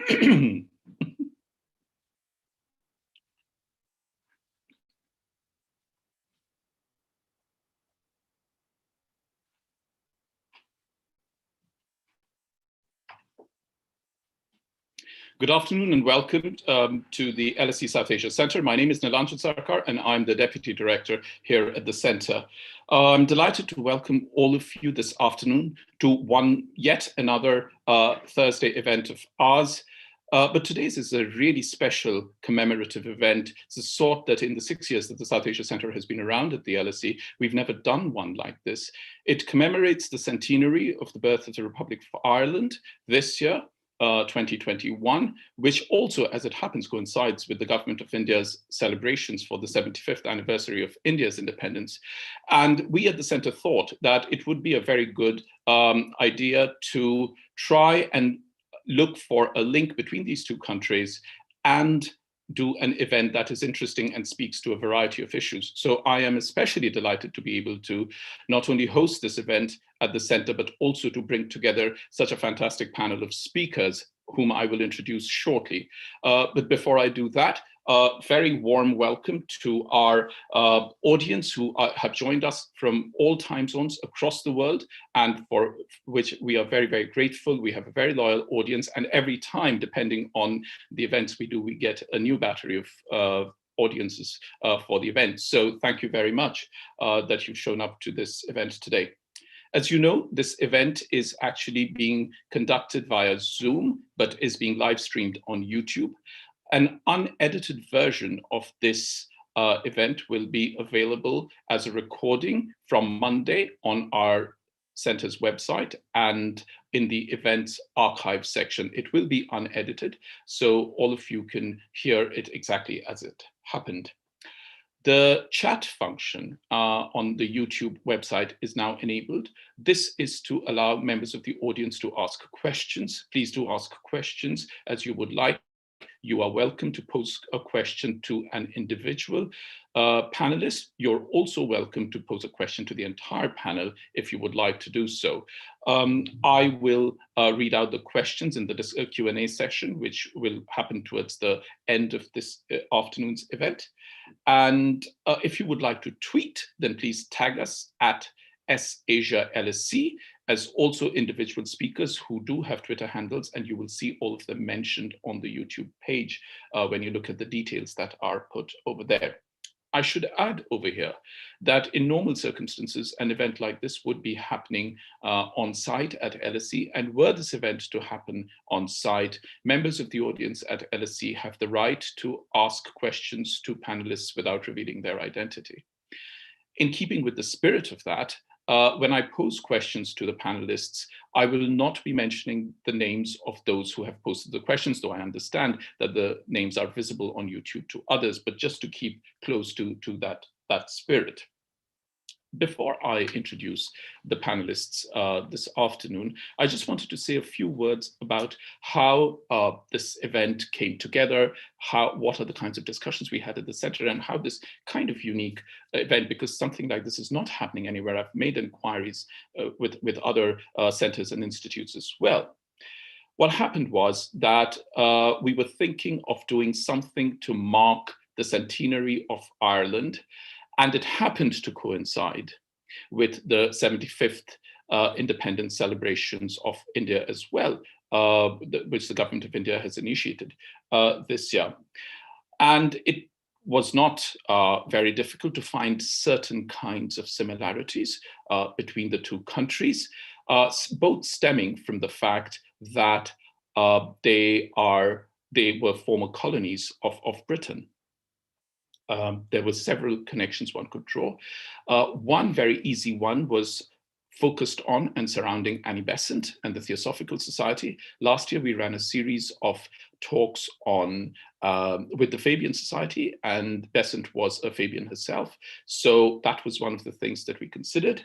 Good afternoon and welcome to the LSE South Asia Centre. My name is Nilanjan Sarkar and I'm the Deputy Director here at the Centre. I'm delighted to welcome all of you this afternoon to yet another Thursday event of ours. But today's is a really special commemorative event. It's a sort that in the 6 years that the South Asia Centre has been around at the LSE, we've never done one like this. It commemorates the centenary of the birth of the Republic of Ireland this year, 2021, which also, as it happens, coincides with the Government of India's celebrations for the 75th anniversary of India's independence. And we at the Centre thought that it would be a very good idea to try and look for a link between these two countries and do an event that is interesting and speaks to a variety of issues. So I am especially delighted to be able to not only host this event at the Centre, but also to bring together such a fantastic panel of speakers whom I will introduce shortly. But before I do that, very warm welcome to our audience who have joined us from all time zones across the world, and for which we are very, very grateful. We have a very loyal audience, and every time, depending on the events we do, we get a new battery of audiences for the event. So thank you very much that you've shown up to this event today. As you know, this event is actually being conducted via Zoom, but is being live streamed on YouTube. An unedited version of this event will be available as a recording from Monday on our Centre's website and in the events archive section. It will be unedited, so all of you can hear it exactly as it happened. The chat function on the YouTube website is now enabled. This is to allow members of the audience to ask questions. Please do ask questions as you would like. You are welcome to pose a question to an individual panelist. You're also welcome to pose a question to the entire panel if you would like to do so. I will read out the questions in the Q&A session, which will happen towards the end of this afternoon's event. And if you would like to tweet, then please tag us at SAsiaLSC, as also individual speakers who do have Twitter handles, and you will see all of them mentioned on the YouTube page when you look at the details that are put over there. I should add over here that in normal circumstances, an event like this would be happening on site at LSE, and were this event to happen on site, members of the audience at LSE have the right to ask questions to panelists without revealing their identity. In keeping with the spirit of that, when I pose questions to the panelists, I will not be mentioning the names of those who have posted the questions, though I understand that the names are visible on YouTube to others, but just to keep close to that spirit. Before I introduce the panelists this afternoon, I just wanted to say a few words about how this event came together, what are the kinds of discussions we had at the Centre, and how this kind of unique event, because something like this is not happening anywhere. I've made inquiries with other centres and institutes as well. What happened was that we were thinking of doing something to mark the centenary of Ireland, and it happened to coincide with the 75th independence celebrations of India as well, which the government of India has initiated this year. And it was not very difficult to find certain kinds of similarities between the two countries, both stemming from the fact that they were former colonies of Britain. There were several connections one could draw. One very easy one was focused on and surrounding Annie Besant and the Theosophical Society. Last year, we ran a series of talks on with the Fabian Society, and Besant was a Fabian herself. So that was one of the things that we considered.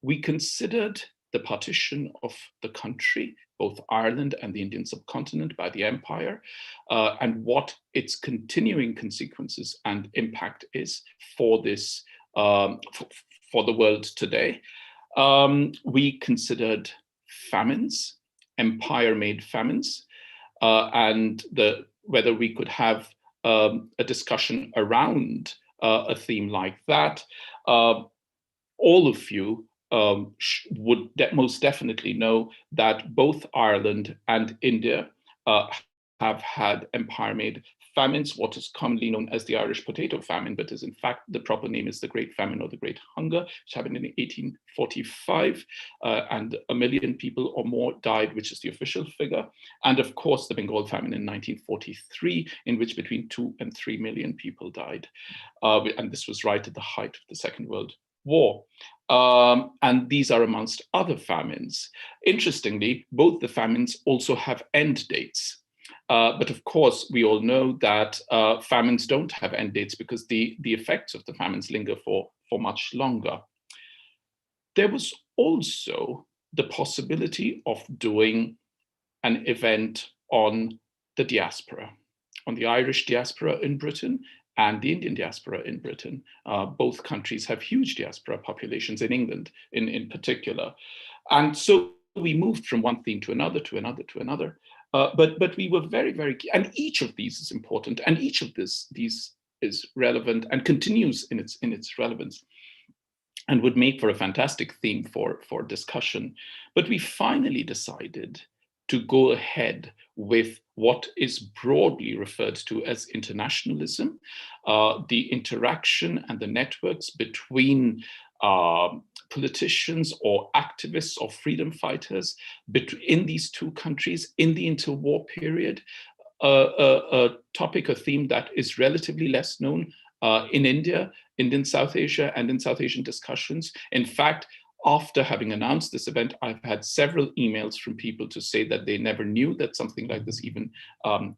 We considered the partition of the country, both Ireland and the Indian subcontinent, by the empire, and what its continuing consequences and impact is for this, for the world today. We considered famines, empire-made famines, and whether we could have a discussion around a theme like that. All of you would most definitely know that both Ireland and India have had empire-made famines, what is commonly known as the Irish potato famine, but is in fact the proper name is the Great Famine or the Great Hunger, which happened in 1845, and 1 million people or more died, which is the official figure. And of course, the Bengal famine in 1943, in which between 2 and 3 million people died. And this was right at the height of the Second World War. And these are amongst other famines. Interestingly, both the famines also have end dates. But of course, we all know that famines don't have end dates because the effects of the famines linger for much longer. There was also the possibility of doing an event on the diaspora, on the Irish diaspora in Britain and the Indian diaspora in Britain. Both countries have huge diaspora populations, in England in particular. And so we moved from one theme to another, to another, to another. But we were very, very key. And each of these is important, and each of these is relevant and continues in its relevance, and would make for a fantastic theme for discussion. But we finally decided to go ahead with what is broadly referred to as internationalism, the interaction and the networks between politicians or activists or freedom fighters in these two countries in the interwar period, a topic, a theme that is relatively less known in India, in South Asia, and in South Asian discussions. In fact, after having announced this event, I've had several emails from people to say that they never knew that something like this even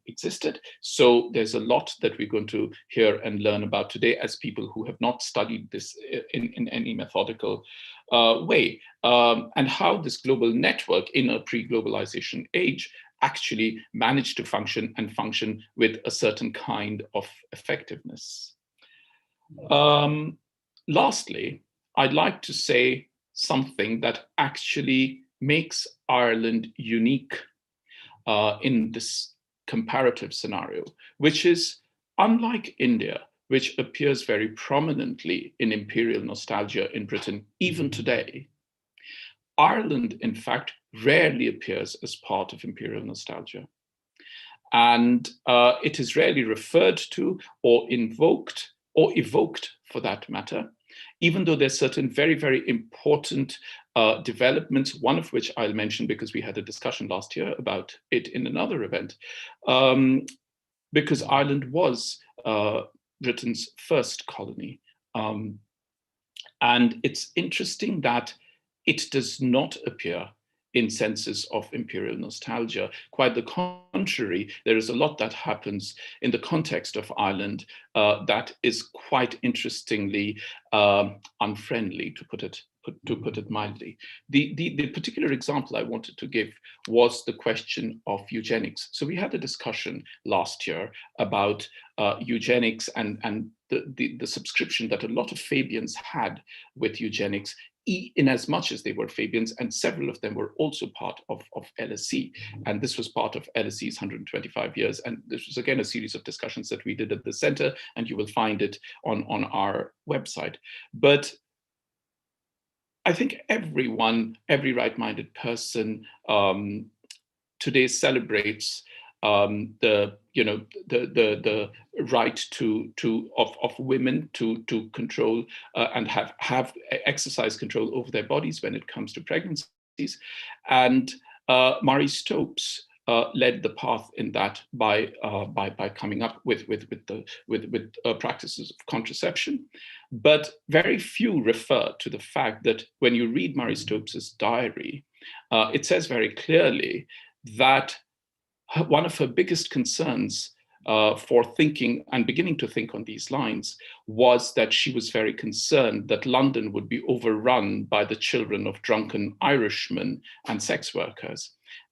existed. So there's a lot that we're going to hear and learn about today as people who have not studied this in any methodical way, and how this global network in a pre-globalization age actually managed to function and function with a certain kind of effectiveness. Lastly, I'd like to say something that actually makes Ireland unique in this comparative scenario, which is, unlike India, which appears very prominently in imperial nostalgia in Britain, even today, Ireland, in fact, rarely appears as part of imperial nostalgia. And it is rarely referred to or invoked, or evoked for that matter, even though there's certain very, very important developments, one of which I'll mention because we had a discussion last year about it in another event, because Ireland was Britain's first colony. And it's interesting that it does not appear in senses of imperial nostalgia. Quite the contrary, there is a lot that happens in the context of Ireland that is quite interestingly unfriendly, to put it mildly. The particular example I wanted to give was the question of eugenics. So we had a discussion last year about eugenics and the subscription that a lot of Fabians had with eugenics, in as much as they were Fabians, and several of them were also part of LSE. And this was part of LSE's 125 years. And this was, again, a series of discussions that we did at the center, and you will find it on our website. But I think everyone, every right-minded person today celebrates the right of women to control and have exercise control over their bodies when it comes to pregnancies. And Marie Stopes led the path in that by coming up with practices of contraception. But very few refer to the fact that when you read Marie Stopes's diary, it says very clearly that one of her biggest concerns for thinking and beginning to think on these lines was that she was very concerned that London would be overrun by the children of drunken Irishmen and sex workers.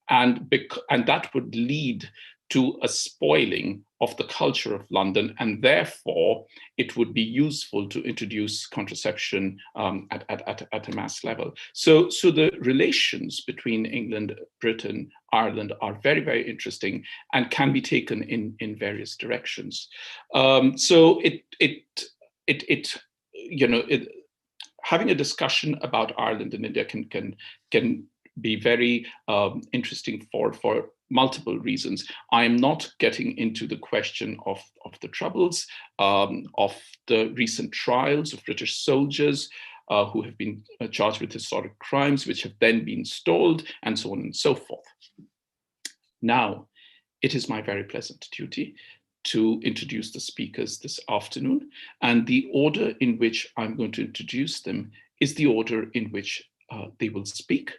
And that would lead to a spoiling of the culture of London, and therefore it would be useful to introduce contraception at a mass level. So the relations between England, Britain, Ireland are very, very interesting and can be taken in various directions. Having a discussion about Ireland and India can be very interesting for multiple reasons. I am not getting into the question of the Troubles, of the recent trials of British soldiers who have been charged with historic crimes, which have then been stalled, and so on and so forth. Now, it is my very pleasant duty to introduce the speakers this afternoon, and the order in which I'm going to introduce them is the order in which they will speak.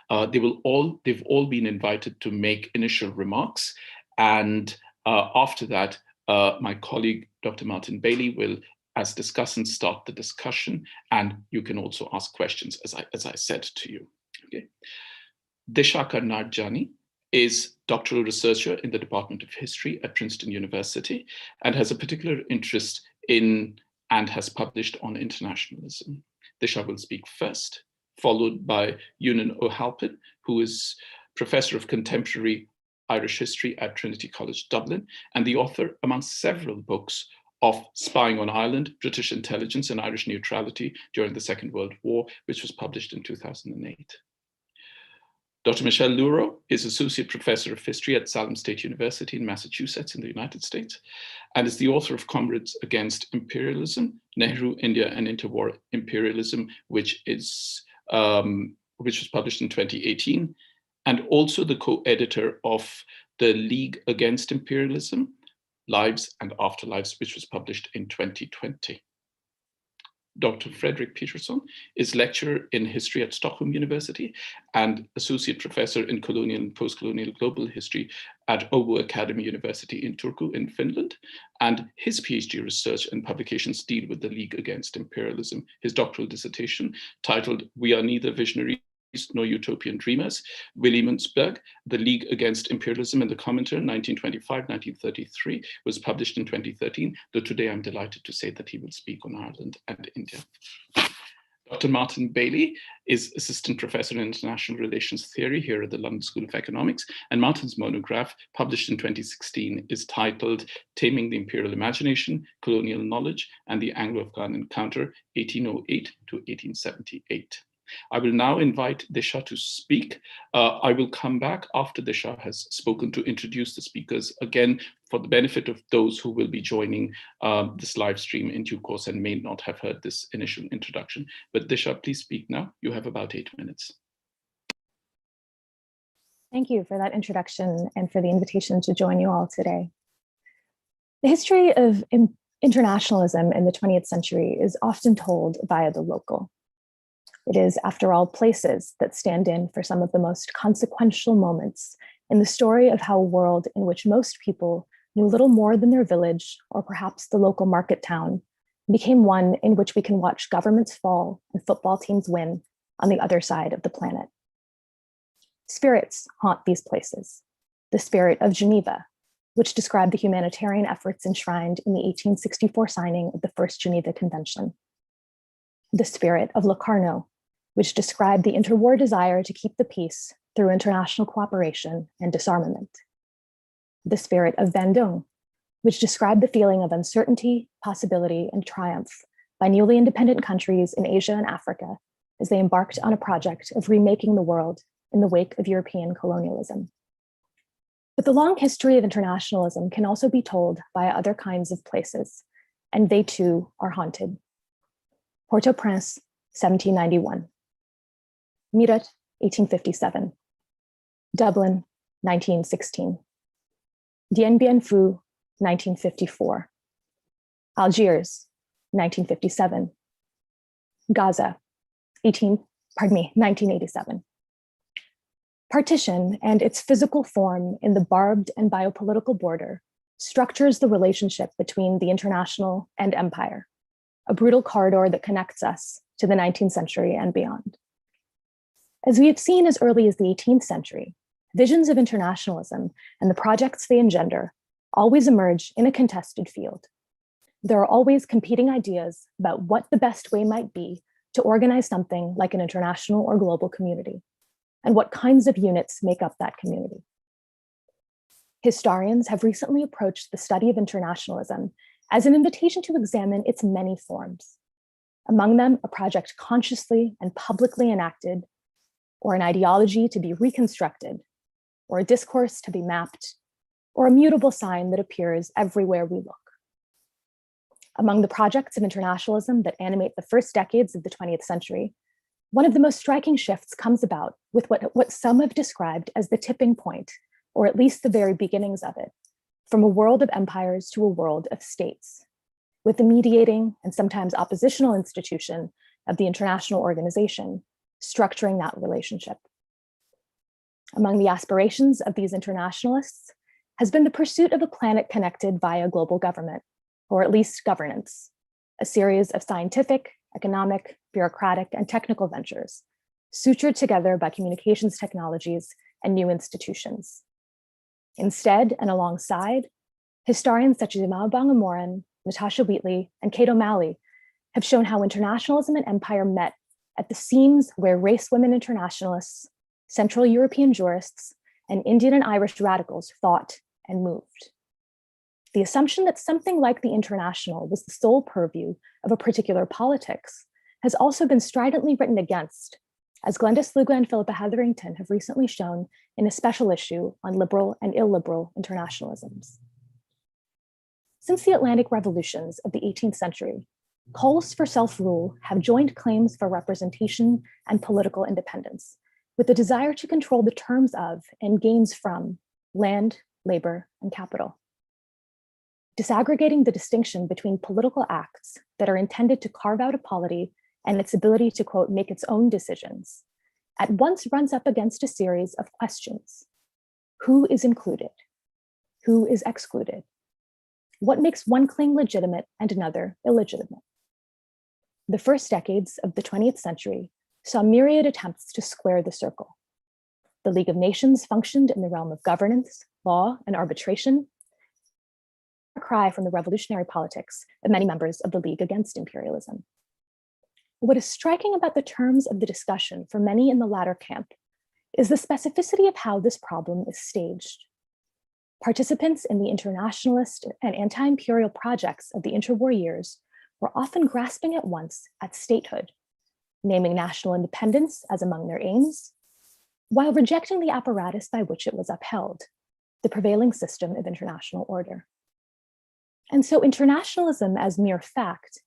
They've all been invited to make initial remarks, and after that, my colleague, Dr. Martin Bailey, will, as discussants, start the discussion, and you can also ask questions, as I said to you. Okay. Disha Karnad Jani is doctoral researcher in the Department of History at Princeton University and has a particular interest in and has published on internationalism. Disha will speak first, followed by Eunan Halpin, who is professor of contemporary Irish history at Trinity College, Dublin, and the author, among several books, of Spying on Ireland, British Intelligence and Irish Neutrality during the Second World War, which was published in 2008. Dr. Michele Louro is Associate Professor of History at Salem State University in Massachusetts in the United States, and is the author of Comrades Against Imperialism, Nehru, India and Interwar Imperialism, which was published in 2018, and also the co-editor of the League Against Imperialism, Lives and Afterlives, which was published in 2020. Dr. Fredrik Petersson is lecturer in history at Stockholm University and associate professor in colonial and post-colonial global history at Åbo Academy University in Turku in Finland. And his PhD research and publications deal with the League Against Imperialism. His doctoral dissertation, titled "We Are Neither Visionaries Nor Utopian Dreamers," Williamsburg, The League Against Imperialism and the Commentator, 1925-1933, was published in 2013, though today I'm delighted to say that he will speak on Ireland and India. Dr. Martin Bailey is Assistant Professor in International Relations Theory here at the London School of Economics, and Martin's monograph, published in 2016, is titled "Taming the Imperial Imagination, Colonial Knowledge and the Anglo-Afghan Encounter, 1808 to 1878. I will now invite Disha to speak. I will come back after Disha has spoken to introduce the speakers again for the benefit of those who will be joining this live stream in due course and may not have heard this initial introduction. But Disha, please speak now. You have about 8 minutes. Thank you for that introduction and for the invitation to join you all today. The history of internationalism in the 20th century is often told via the local. It is, after all, places that stand in for some of the most consequential moments in the story of how a world in which most people knew little more than their village or perhaps the local market town became one in which we can watch governments fall and football teams win on the other side of the planet. Spirits haunt these places. The spirit of Geneva, which described the humanitarian efforts enshrined in the 1864 signing of the First Geneva Convention. The spirit of Locarno, which described the interwar desire to keep the peace through international cooperation and disarmament. The spirit of Bandung, which described the feeling of uncertainty, possibility, and triumph by newly independent countries in Asia and Africa as they embarked on a project of remaking the world in the wake of European colonialism. But the long history of internationalism can also be told via other kinds of places, and they too are haunted. Port-au-Prince, 1791. Meerut, 1857. Dublin, 1916. Dien Bien Phu, 1954. Algiers, 1957. Gaza, 1987. Partition and its physical form in the barbed and biopolitical border structures the relationship between the international and empire, a brutal corridor that connects us to the 19th century and beyond. As we have seen as early as the 18th century, visions of internationalism and the projects they engender always emerge in a contested field. There are always competing ideas about what the best way might be to organize something like an international or global community, and what kinds of units make up that community. Historians have recently approached the study of internationalism as an invitation to examine its many forms. Among them, a project consciously and publicly enacted, or an ideology to be reconstructed, or a discourse to be mapped, or a mutable sign that appears everywhere we look. Among the projects of internationalism that animate the first decades of the 20th century, one of the most striking shifts comes about with what some have described as the tipping point, or at least the very beginnings of it, from a world of empires to a world of states, with the mediating and sometimes oppositional institution of the international organization structuring that relationship. Among the aspirations of these internationalists has been the pursuit of a planet connected via global government, or at least governance, a series of scientific, economic, bureaucratic, and technical ventures, sutured together by communications technologies and new institutions. Instead, and alongside, historians such as Imao Bangamoran, Natasha Wheatley, and Kate O'Malley have shown how internationalism and empire met at the seams where race women internationalists, Central European jurists, and Indian and Irish radicals thought and moved. The assumption that something like the international was the sole purview of a particular politics has also been stridently written against, as Glenda Sluga and Philippa Hetherington have recently shown in a special issue on liberal and illiberal internationalisms. Since the Atlantic revolutions of the 18th century, calls for self-rule have joined claims for representation and political independence, with the desire to control the terms of and gains from land, labor, and capital. Disaggregating the distinction between political acts that are intended to carve out a polity and its ability to, quote, make its own decisions, at once runs up against a series of questions. Who is included? Who is excluded? What makes one claim legitimate and another illegitimate? The first decades of the 20th century saw myriad attempts to square the circle. The League of Nations functioned in the realm of governance, law, and arbitration, a cry from the revolutionary politics of many members of the League Against Imperialism. What is striking about the terms of the discussion for many in the latter camp is the specificity of how this problem is staged. Participants in the internationalist and anti-imperial projects of the interwar years were often grasping at once at statehood, naming national independence as among their aims, while rejecting the apparatus by which it was upheld, the prevailing system of international order. And so internationalism as mere fact,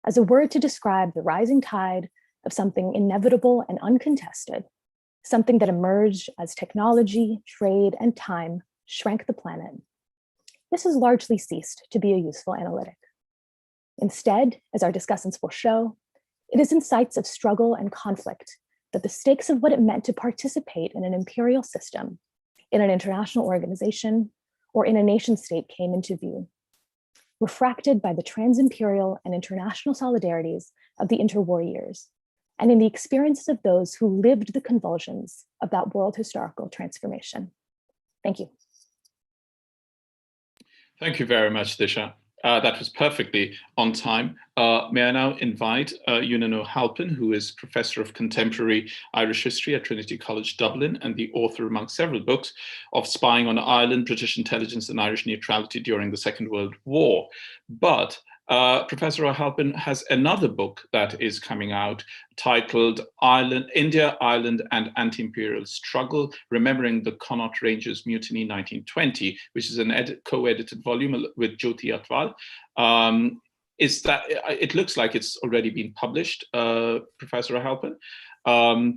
as a word to describe the rising tide of something inevitable and uncontested, something that emerged as technology, trade, and time shrank the planet, this has largely ceased to be a useful analytic. Instead, as our discussants will show, it is in sites of struggle and conflict that the stakes of what it meant to participate in an imperial system, in an international organization, or in a nation state came into view, refracted by the trans-imperial and international solidarities of the interwar years, and in the experiences of those who lived the convulsions of that world historical transformation. Thank you. Thank you very much, Disha. That was perfectly on time. May I now invite Eunan Halpin, who is Professor of Contemporary Irish History at Trinity College Dublin and the author, among several books, of Spying on Ireland, British Intelligence and Irish Neutrality During the Second World War. But Professor Halpin has another book that is coming out titled India, Ireland and Anti-Imperial Struggle, Remembering the Connaught Rangers Mutiny 1920, which is an co-edited volume with Jyoti Atwal. It looks like it's already been published, Professor Halpin.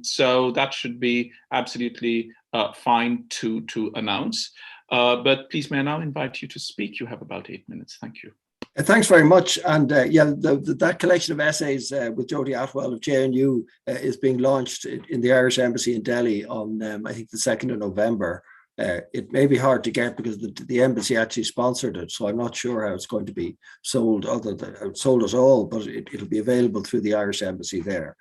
So that should be absolutely fine to announce. But please, may I now invite you to speak? You have about 8 minutes. Thank you. Thanks very much. And that collection of essays with Jyoti Atwal of JNU is being launched in the Irish Embassy in Delhi on, I think, the 2nd of November. It may be hard to get because the embassy actually sponsored it, so I'm not sure how it's going to be sold at all, but it'll be available through the Irish Embassy there.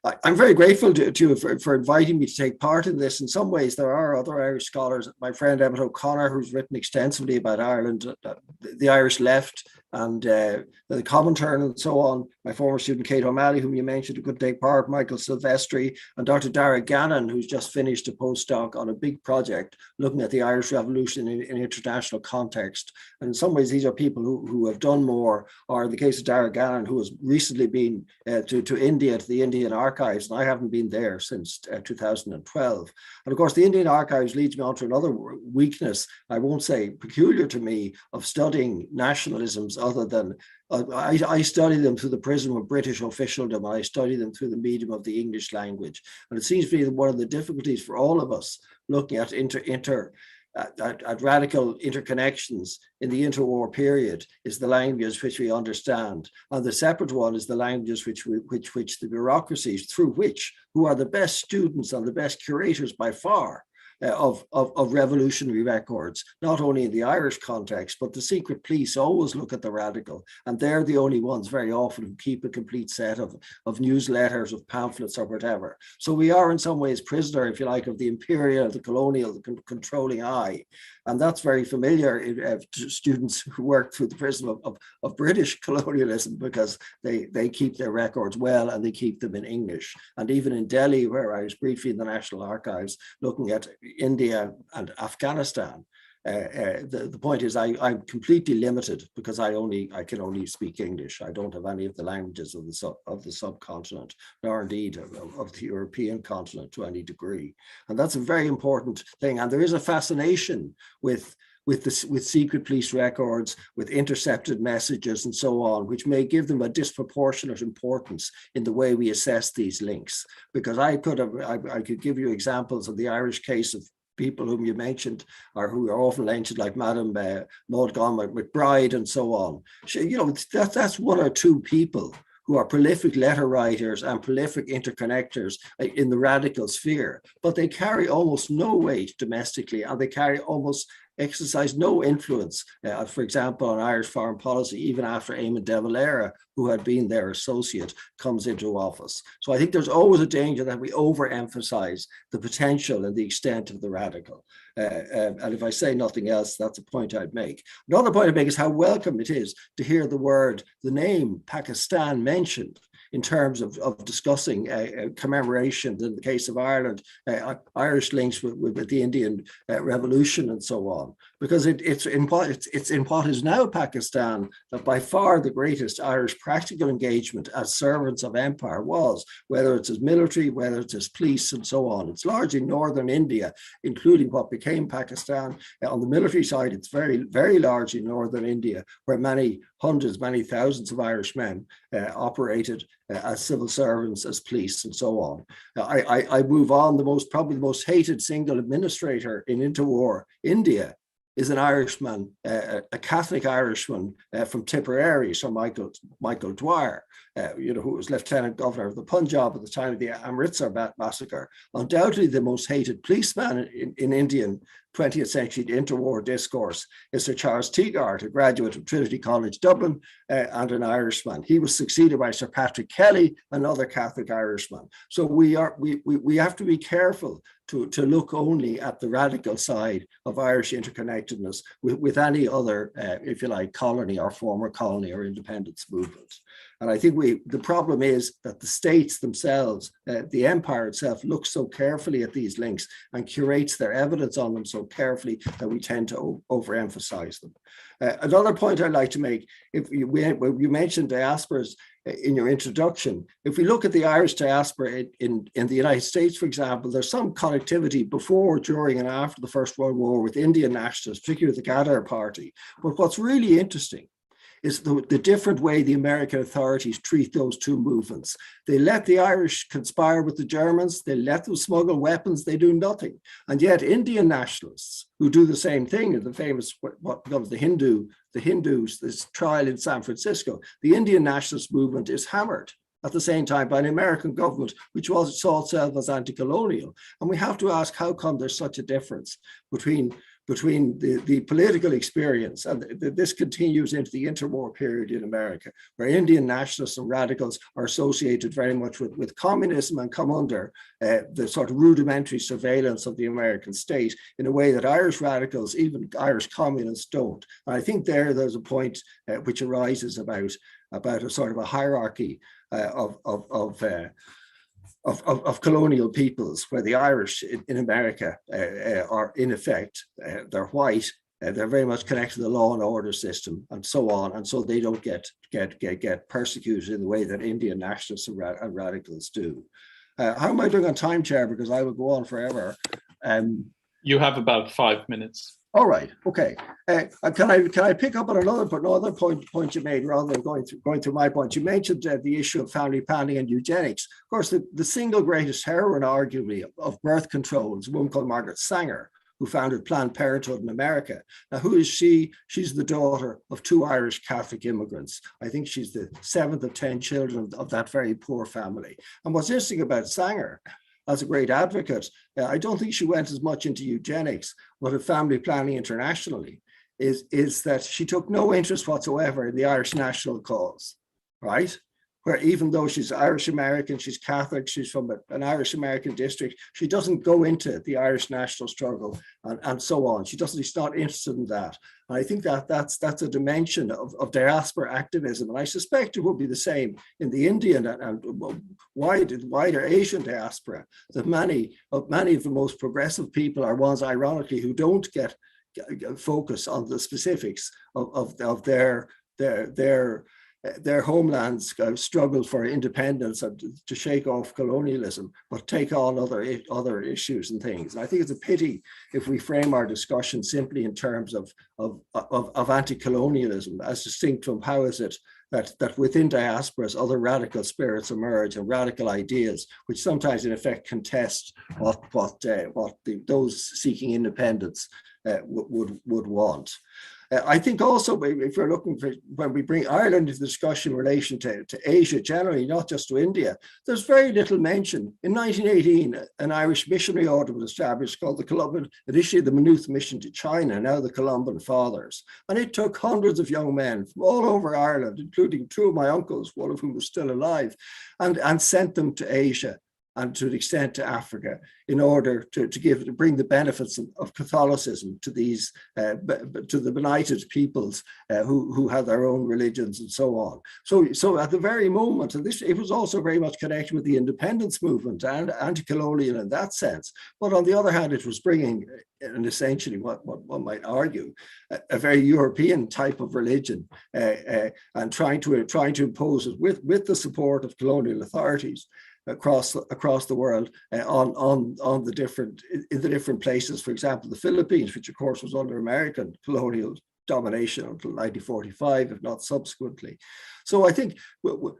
I'm very grateful to you for inviting me to take part in this. In some ways, there are other Irish scholars. My friend Emmett O'Connor, who's written extensively about Ireland, the Irish left, and the Comintern and so on. My former student Kate O'Malley, whom you mentioned, who could take part, Michael Silvestri, and Dr. Dara Gannon, who's just finished a postdoc on a big project looking at the Irish Revolution in international context. And in some ways, these are people who have done more, or in the case of Dara Gannon, who has recently been to India, to the Indian Archives, and I haven't been there since 2012. And of course, the Indian Archives leads me on to another weakness, I won't say peculiar to me, of studying nationalisms, other than I study them through the prism of British officialdom, and I study them through the medium of the English language. And it seems to me that one of the difficulties for all of us looking at at radical interconnections in the interwar period is the languages which we understand, and the separate one is the languages which the bureaucracies who are the best students and the best curators by far of revolutionary records, not only in the Irish context, but the secret police always look at the radical, and they're the only ones very often who keep a complete set of newsletters, of pamphlets, or whatever. So we are in some ways prisoner, if you like, of the imperial, the colonial, the controlling eye. And that's very familiar to students who work through the prism of British colonialism, because they keep their records well and they keep them in English. And even in Delhi, where I was briefly in the National Archives looking at India and Afghanistan, the point is I'm completely limited because I can only speak English. I don't have any of the languages of the subcontinent, nor indeed of the European continent to any degree. And that's a very important thing. And there is a fascination with secret police records, with intercepted messages and so on, which may give them a disproportionate importance in the way we assess these links. Because I could give you examples of the Irish case of people whom you mentioned, or who are often mentioned, like Madam Maud Gonn McBride and so on. That's one or two people who are prolific letter writers and prolific interconnectors in the radical sphere, but they carry almost no weight domestically, and they exercise no influence, for example, on Irish foreign policy, even after Eamon de Valera, who had been their associate, comes into office. So I think there's always a danger that we overemphasize the potential and the extent of the radical. And if I say nothing else, that's a point I'd make. Another point I'd make is how welcome it is to hear the name Pakistan mentioned in terms of discussing commemorations in the case of Ireland, Irish links with the Indian Revolution and so on, because it's in what is now Pakistan that by far the greatest Irish practical engagement as servants of empire was, whether it's as military, whether it's as police and so on. It's largely northern India, including what became Pakistan. On the military side, it's very, very largely northern India, where many hundreds, many thousands of Irish men operated as civil servants, as police, and so on. I move on. Probably the most hated single administrator in interwar India is an Irishman, a Catholic Irishman from Tipperary, Sir Michael Dwyer, who was Lieutenant Governor of the Punjab at the time of the Amritsar massacre. Undoubtedly the most hated policeman in Indian 20th century interwar discourse is Sir Charles Teagard, a graduate of Trinity College, Dublin, and an Irishman. He was succeeded by Sir Patrick Kelly, another Catholic Irishman. So we have to be careful to look only at the radical side of Irish interconnectedness with any other, if you like, colony or former colony or independence movement. And I think the problem is that the states themselves, the empire itself, looks so carefully at these links and curates their evidence on them so carefully that we tend to overemphasize them. Another point I'd like to make, if you mentioned diasporas in your introduction, if we look at the Irish diaspora in the United States, for example, there's some connectivity before, during, and after the First World War with Indian nationalists, particularly the Ghadar Party. But what's really interesting is the different way the American authorities treat those two movements. They let the Irish conspire with the Germans, they let them smuggle weapons, they do nothing. And yet Indian nationalists who do the same thing in the famous, what becomes the Hindus, this trial in San Francisco, the Indian nationalist movement is hammered at the same time by an American government which saw itself as anti-colonial. And we have to ask, how come there's such a difference between between the political experience, and this continues into the interwar period in America, where Indian nationalists and radicals are associated very much with communism and come under the sort of rudimentary surveillance of the American state in a way that Irish radicals, even Irish communists, don't. And I think there's a point which arises about a sort of a hierarchy of colonial peoples, where the Irish in America are in effect, they're white, they're very much connected to the law and order system and so on, and so they don't get persecuted in the way that Indian nationalists and radicals do. How am I doing on time, Chair? Because I will go on forever. You have about 5 minutes. All right. Okay. Can I pick up on another point you made rather than going through my point? You mentioned the issue of family planning and eugenics. Of course, the single greatest heroine, arguably, of birth control is a woman called Margaret Sanger, who founded Planned Parenthood in America. Now, who is she? She's the daughter of 2 Irish Catholic immigrants. I think she's the 7th of 10 children of that very poor family. And what's interesting about Sanger, as a great advocate, I don't think she went as much into eugenics, but of family planning internationally, is that she took no interest whatsoever in the Irish national cause, right? Where even though she's Irish American, she's Catholic, she's from an Irish American district, she doesn't go into the Irish national struggle and so on. She's not interested in that. And I think that's a dimension of diaspora activism. And I suspect it will be the same in the Indian and wider Asian diaspora, that many of the most progressive people are ones, ironically, who don't get focus on the specifics of their homelands struggle for independence and to shake off colonialism, but take on other issues and things. And I think it's a pity if we frame our discussion simply in terms of anti-colonialism, as distinct from how is it that within diasporas other radical spirits emerge and radical ideas, which sometimes in effect contest what those seeking independence would want. I think also, if we're looking for, when we bring Ireland into the discussion in relation to Asia generally, not just to India, there's very little mention. In 1918, an Irish missionary order was established called the Columban, initially the Maynooth Mission to China, now the Columban Fathers. And it took hundreds of young men from all over Ireland, including 2 of my uncles, one of whom was still alive, and sent them to Asia and to an extent to Africa, in order to bring the benefits of Catholicism to these to the benighted peoples who had their own religions and so on. So at the very moment, and it was also very much connected with the independence movement and anti-colonial in that sense. But on the other hand, it was bringing, and essentially what one might argue, a very European type of religion, and trying to impose it with the support of colonial authorities across the world on the different places. For example, the Philippines, which of course was under American colonial domination until 1945, if not subsequently. So I think,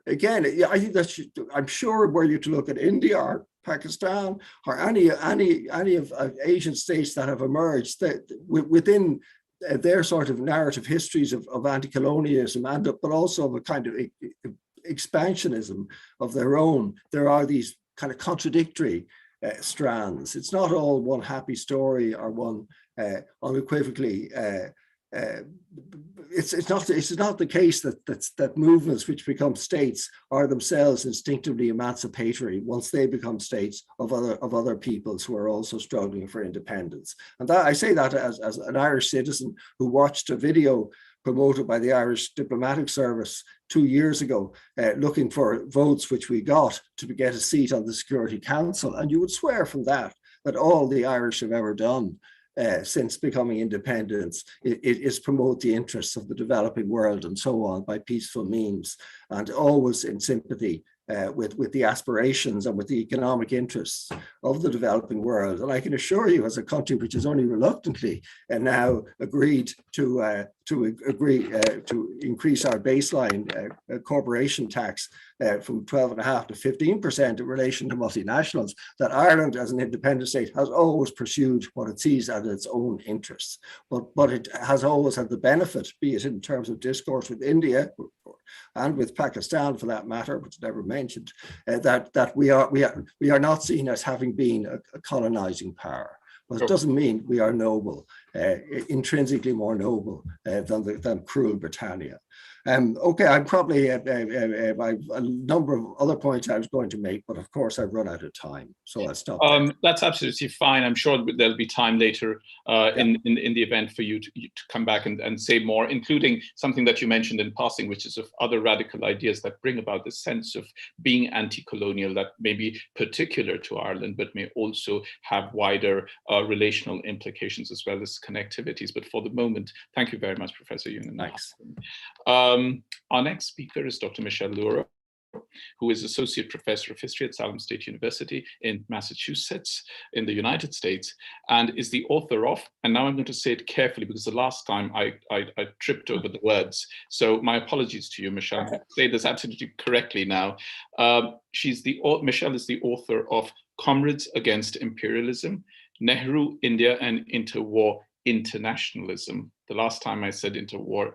again, I think that I'm sure were you to look at India or Pakistan or any of Asian states that have emerged within their sort of narrative histories of anti-colonialism, but also of a kind of expansionism of their own, there are these kind of contradictory strands. It's not all one happy story or one unequivocally. It's not the case that movements which become states are themselves instinctively emancipatory once they become states of other peoples who are also struggling for independence. And that, I say that as an Irish citizen who watched a video promoted by the Irish Diplomatic Service 2 years ago, looking for votes which we got to get a seat on the Security Council. And you would swear from that all the Irish have ever done since becoming independent is promote the interests of the developing world and so on by peaceful means, and always in sympathy with the aspirations and with the economic interests of the developing world. And I can assure you, as a country which has only reluctantly now agreed to increase our baseline corporation tax from 12.5% to 15% in relation to multinationals, that Ireland as an independent state has always pursued what it sees as its own interests. But it has always had the benefit, be it in terms of discourse with India and with Pakistan for that matter, which is never mentioned, that we are not seen as having been a colonizing power. But it doesn't mean we are noble. intrinsically more noble than cruel Britannia. Okay, I'm probably I've a number of other points I was going to make, but of course I've run out of time, so I'll stop there. That's absolutely fine. I'm sure there'll be time later in the event for you to come back and say more, including something that you mentioned in passing, which is of other radical ideas that bring about this sense of being anti-colonial that may be particular to Ireland, but may also have wider relational implications as well as connectivities. But for the moment, thank you very much, Professor Eunan. Thanks. Our next speaker is Dr. Michele Louro, who is Associate Professor of History at Salem State University in Massachusetts in the United States, and is the author of, and now I'm going to say it carefully because the last time I tripped over the words, so my apologies to you, Michele. I'm going to say this absolutely correctly now. Michele is the author of Comrades Against Imperialism, Nehru, India, and Interwar Internationalism. The last time I said interwar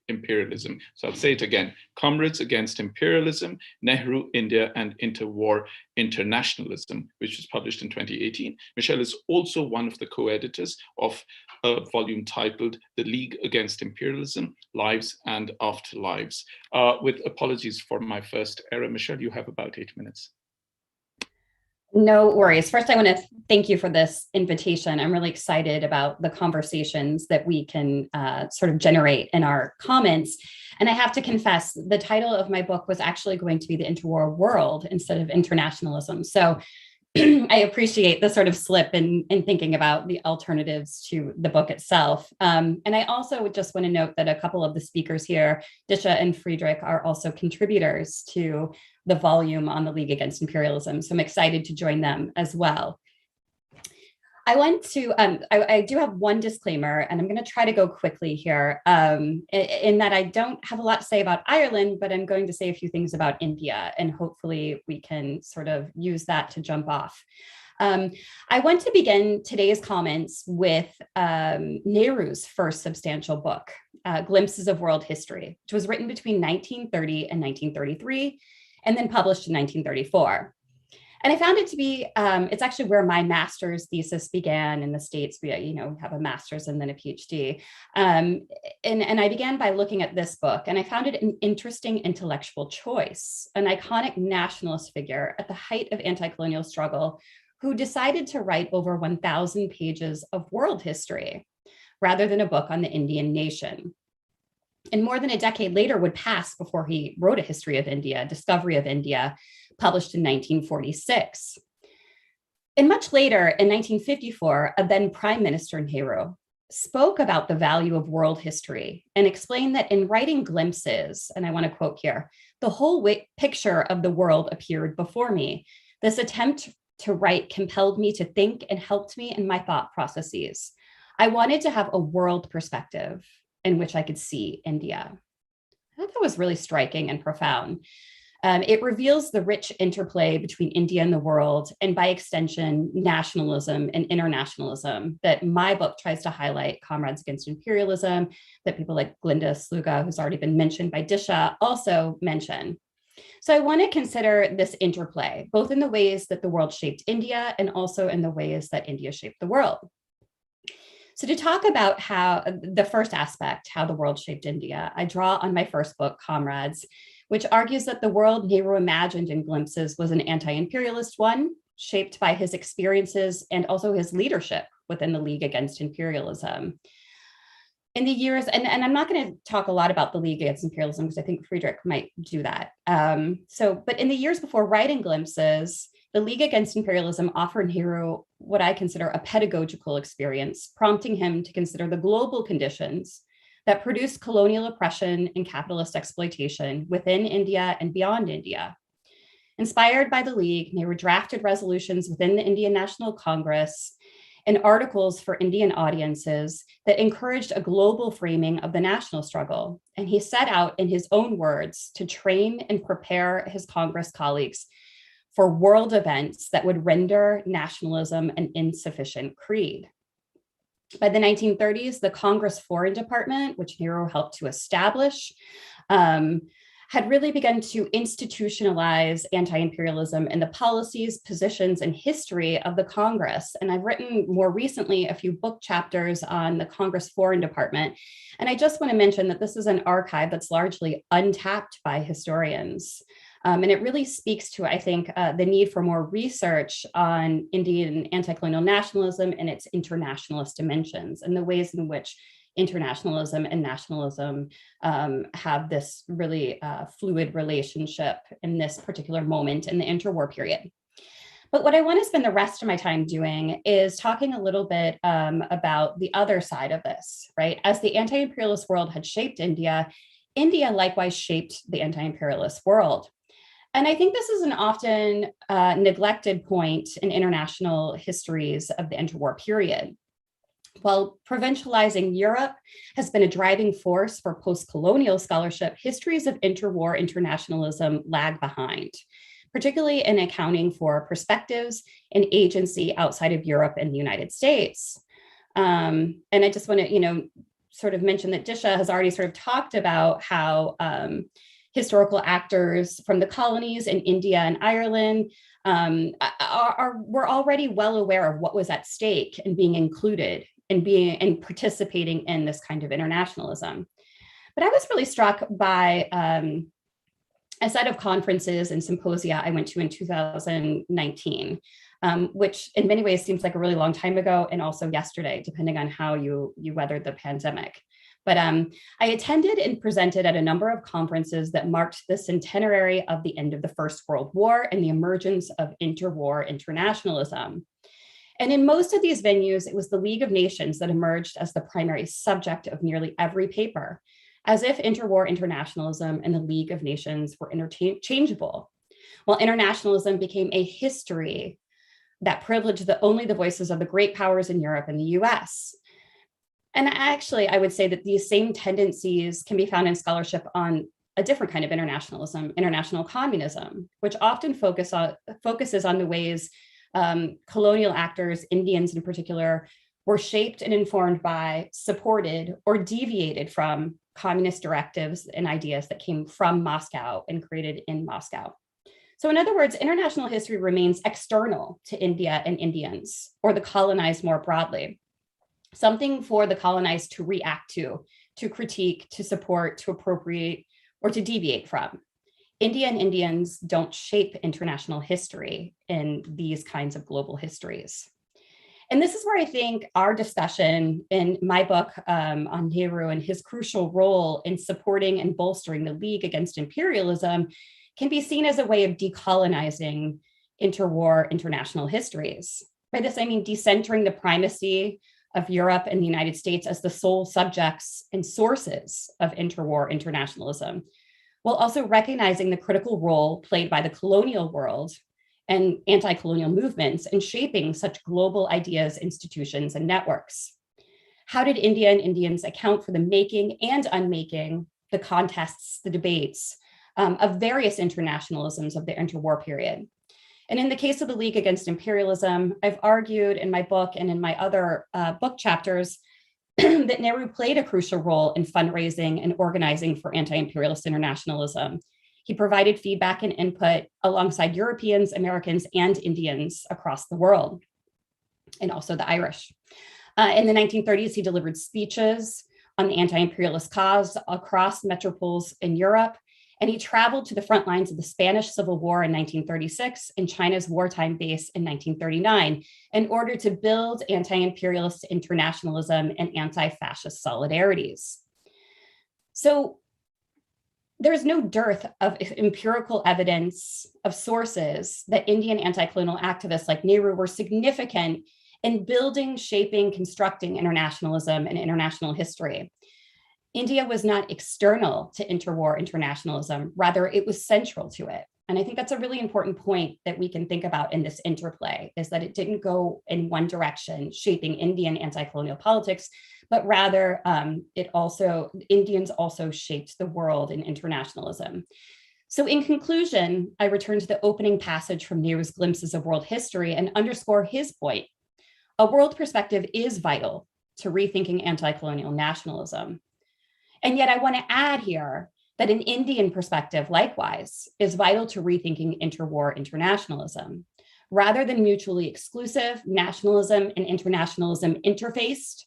imperialism. So I'll say it again. Comrades Against Imperialism, Nehru, India, and Interwar Internationalism, which was published in 2018. Michele is also one of the co-editors of a volume titled The League Against Imperialism, Lives and Afterlives. With apologies for my first error, Michele, you have about 8 minutes. No worries. First, I want to thank you for this invitation. I'm really excited about the conversations that we can sort of generate in our comments. And I have to confess, the title of my book was actually going to be The Interwar World instead of Internationalism. So I appreciate the sort of slip in thinking about the alternatives to the book itself. And I also just want to note that a couple of the speakers here, Disha and Friedrich, are also contributors to the volume on the League Against Imperialism. So I'm excited to join them as well. I want to, I do have one disclaimer, and I'm going to try to go quickly here, in that I don't have a lot to say about Ireland, but I'm going to say a few things about India, and hopefully we can sort of use that to jump off. I want to begin today's comments with Nehru's first substantial book, Glimpses of World History, which was written between 1930 and 1933, and then published in 1934. And I found it to be, it's actually where my master's thesis began in the States. We, have a master's and then a PhD. And I began by looking at this book, and I found it an interesting intellectual choice, an iconic nationalist figure at the height of anti-colonial struggle who decided to write over 1,000 pages of world history rather than a book on the Indian nation. And more than a decade later would pass before he wrote a history of India, Discovery of India, published in 1946. And much later, in 1954, a then Prime Minister Nehru spoke about the value of world history and explained that in writing Glimpses, and I want to quote here, the whole picture of the world appeared before me. This attempt to write compelled me to think and helped me in my thought processes. I wanted to have a world perspective in which I could see India. I thought that was really striking and profound. It reveals the rich interplay between India and the world, and by extension, nationalism and internationalism that my book tries to highlight, Comrades Against Imperialism, that people like Glinda Sluga, who's already been mentioned by Disha, also mention. So I want to consider this interplay, both in the ways that the world shaped India and also in the ways that India shaped the world. So to talk about how the first aspect, how the world shaped India, I draw on my first book, Comrades, which argues that the world Nehru imagined in Glimpses was an anti-imperialist one, shaped by his experiences and also his leadership within the League Against Imperialism. In the years, and I'm not going to talk a lot about the League Against Imperialism because I think Friedrich might do that. But in the years before writing Glimpses, the League Against Imperialism offered Nehru what I consider a pedagogical experience, prompting him to consider the global conditions that produced colonial oppression and capitalist exploitation within India and beyond India. Inspired by the League, Nehru drafted resolutions within the Indian National Congress and articles for Indian audiences that encouraged a global framing of the national struggle. And he set out, in his own words, to train and prepare his Congress colleagues for world events that would render nationalism an insufficient creed. By the 1930s, the Congress Foreign Department, which Nehru helped to establish, had really begun to institutionalize anti-imperialism in the policies, positions, and history of the Congress. And I've written more recently a few book chapters on the Congress Foreign Department. And I just want to mention that this is an archive that's largely untapped by historians. And it really speaks to, I think, the need for more research on Indian anti-colonial nationalism and its internationalist dimensions and the ways in which internationalism and nationalism have this really fluid relationship in this particular moment in the interwar period. But what I want to spend the rest of my time doing is talking a little bit about the other side of this, right? As the anti-imperialist world had shaped India, India likewise shaped the anti-imperialist world. And I think this is an often neglected point in international histories of the interwar period. While provincializing Europe has been a driving force for post-colonial scholarship, histories of interwar internationalism lag behind, particularly in accounting for perspectives and agency outside of Europe and the United States. And I just want to, sort of mention that Disha has already sort of talked about how historical actors from the colonies in India and Ireland were already well aware of what was at stake and being included and participating in this kind of internationalism. But I was really struck by a set of conferences and symposia I went to in 2019, which in many ways seems like a really long time ago and also yesterday, depending on how you weathered the pandemic. But I attended and presented at a number of conferences that marked the centenary of the end of the First World War and the emergence of interwar internationalism. And in most of these venues, it was the League of Nations that emerged as the primary subject of nearly every paper, as if interwar internationalism and the League of Nations were interchangeable, while internationalism became a history that privileged only the voices of the great powers in Europe and the US. And actually, I would say that these same tendencies can be found in scholarship on a different kind of internationalism, international communism, which often focuses on the ways colonial actors, Indians in particular, were shaped and informed by, supported, or deviated from communist directives and ideas that came from Moscow and created in Moscow. So in other words, international history remains external to India and Indians, or the colonized more broadly, something for the colonized to react to critique, to support, to appropriate, or to deviate from. India and Indians don't shape international history in these kinds of global histories. And this is where I think our discussion in my book on Nehru and his crucial role in supporting and bolstering the League Against Imperialism can be seen as a way of decolonizing interwar international histories. By this, I mean decentering the primacy of Europe and the United States as the sole subjects and sources of interwar internationalism, while also recognizing the critical role played by the colonial world and anti-colonial movements in shaping such global ideas, institutions, and networks. How did India and Indians account for the making and unmaking, the contests, the debates of various internationalisms of the interwar period? And in the case of the League Against Imperialism, I've argued in my book and in my other book chapters that Nehru played a crucial role in fundraising and organizing for anti-imperialist internationalism. He provided feedback and input alongside Europeans, Americans, and Indians across the world, and also the Irish. In the 1930s, he delivered speeches on the anti-imperialist cause across metropoles in Europe, and he traveled to the front lines of the Spanish Civil War in 1936 and China's wartime base in 1939 in order to build anti-imperialist internationalism and anti-fascist solidarities. So there's no dearth of empirical evidence of sources that Indian anti-colonial activists like Nehru were significant in building, shaping, constructing internationalism and international history. India was not external to interwar internationalism, rather it was central to it. And I think that's a really important point that we can think about in this interplay, is that it didn't go in one direction, shaping Indian anti-colonial politics, but rather Indians also shaped the world in internationalism. So in conclusion, I return to the opening passage from Nehru's Glimpses of World History and underscore his point. A world perspective is vital to rethinking anti-colonial nationalism. And yet I want to add here that an Indian perspective, likewise, is vital to rethinking interwar internationalism. Rather than mutually exclusive, nationalism and internationalism interfaced,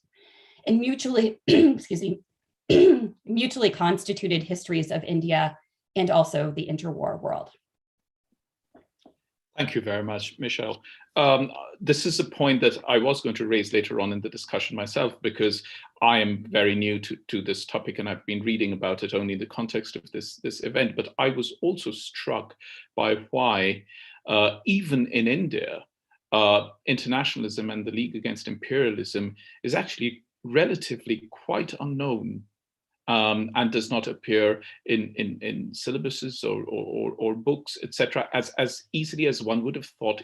and mutually, excuse me, mutually constituted histories of India and also the interwar world. Thank you very much, Michele. This is a point that I was going to raise later on in the discussion myself, because I am very new to this topic and I've been reading about it only in the context of this event. But I was also struck by why, even in India, internationalism and the League Against Imperialism is actually relatively quite unknown. And does not appear in syllabuses or books, etc., as easily as one would have thought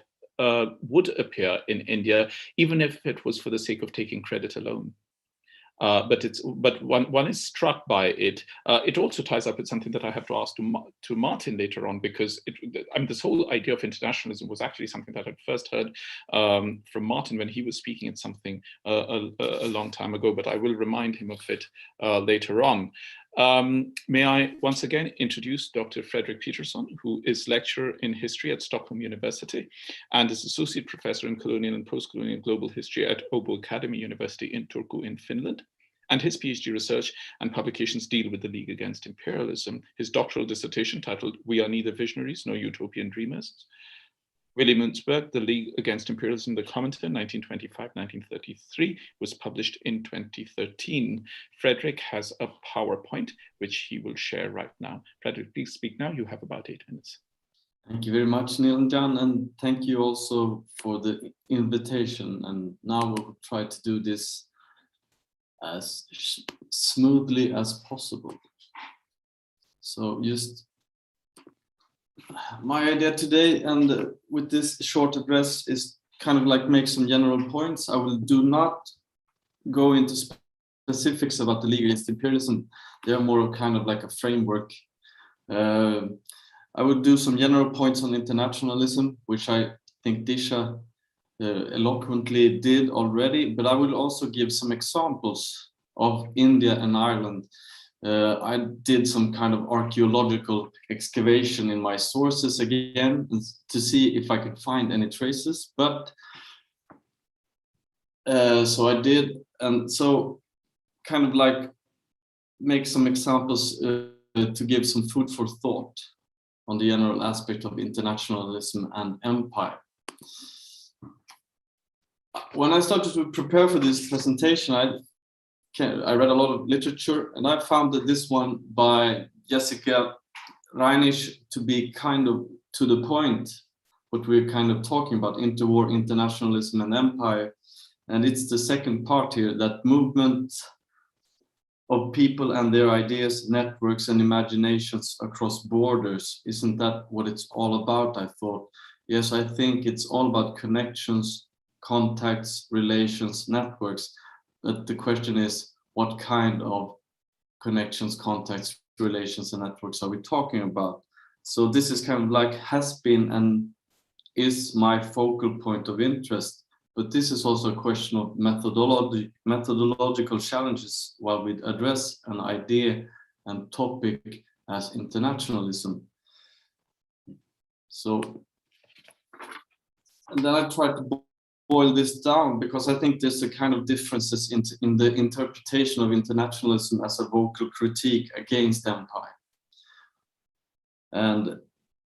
would appear in India, even if it was for the sake of taking credit alone. But one is struck by it. It also ties up with something that I have to ask to Martin later on, because this whole idea of internationalism was actually something that I first heard from Martin when he was speaking at something a long time ago, but I will remind him of it later on. May I once again introduce Dr. Fredrik Petersson, who is lecturer in history at Stockholm University and is associate professor in colonial and post-colonial global history at Åbo Academy University in Turku in Finland. And his PhD research and publications deal with the League Against Imperialism. His doctoral dissertation, titled "We Are Neither Visionaries Nor Utopian Dreamers," Willy Munzberg, The League Against Imperialism, the Commentator, 1925-1933, was published in 2013. Fredrik has a PowerPoint, which he will share right now. Fredrik, please speak now. You have about 8 minutes. Thank you very much, Neil and Jan, and thank you also for the invitation. And now we'll try to do this as smoothly as possible. So just my idea today, and with this short address, is kind of like make some general points. I will do not go into specifics about the League Against Imperialism. They are more kind of like a framework. I would do some general points on internationalism, which I think Disha eloquently did already, but I will also give some examples of India and Ireland. I did some kind of archaeological excavation in my sources again to see if I could find any traces, but so I did, and so kind of like make some examples to give some food for thought on the general aspect of internationalism and empire. When I started to prepare for this presentation, I read a lot of literature, and I found that this one by Jessica Reinisch to be kind of to the point, what we're kind of talking about, interwar, internationalism and empire. And it's the second part here, that movement of people and their ideas, networks and imaginations across borders. Isn't that what it's all about? I thought, yes, I think it's all about connections, contacts, relations, networks. But the question is, what kind of connections, contacts, relations, and networks are we talking about? So this is kind of like has been and is my focal point of interest. But this is also a question of methodological challenges while we address an idea and topic as internationalism. So, and then I try to boil this down, because I think there's a kind of differences in the interpretation of internationalism as a vocal critique against empire. And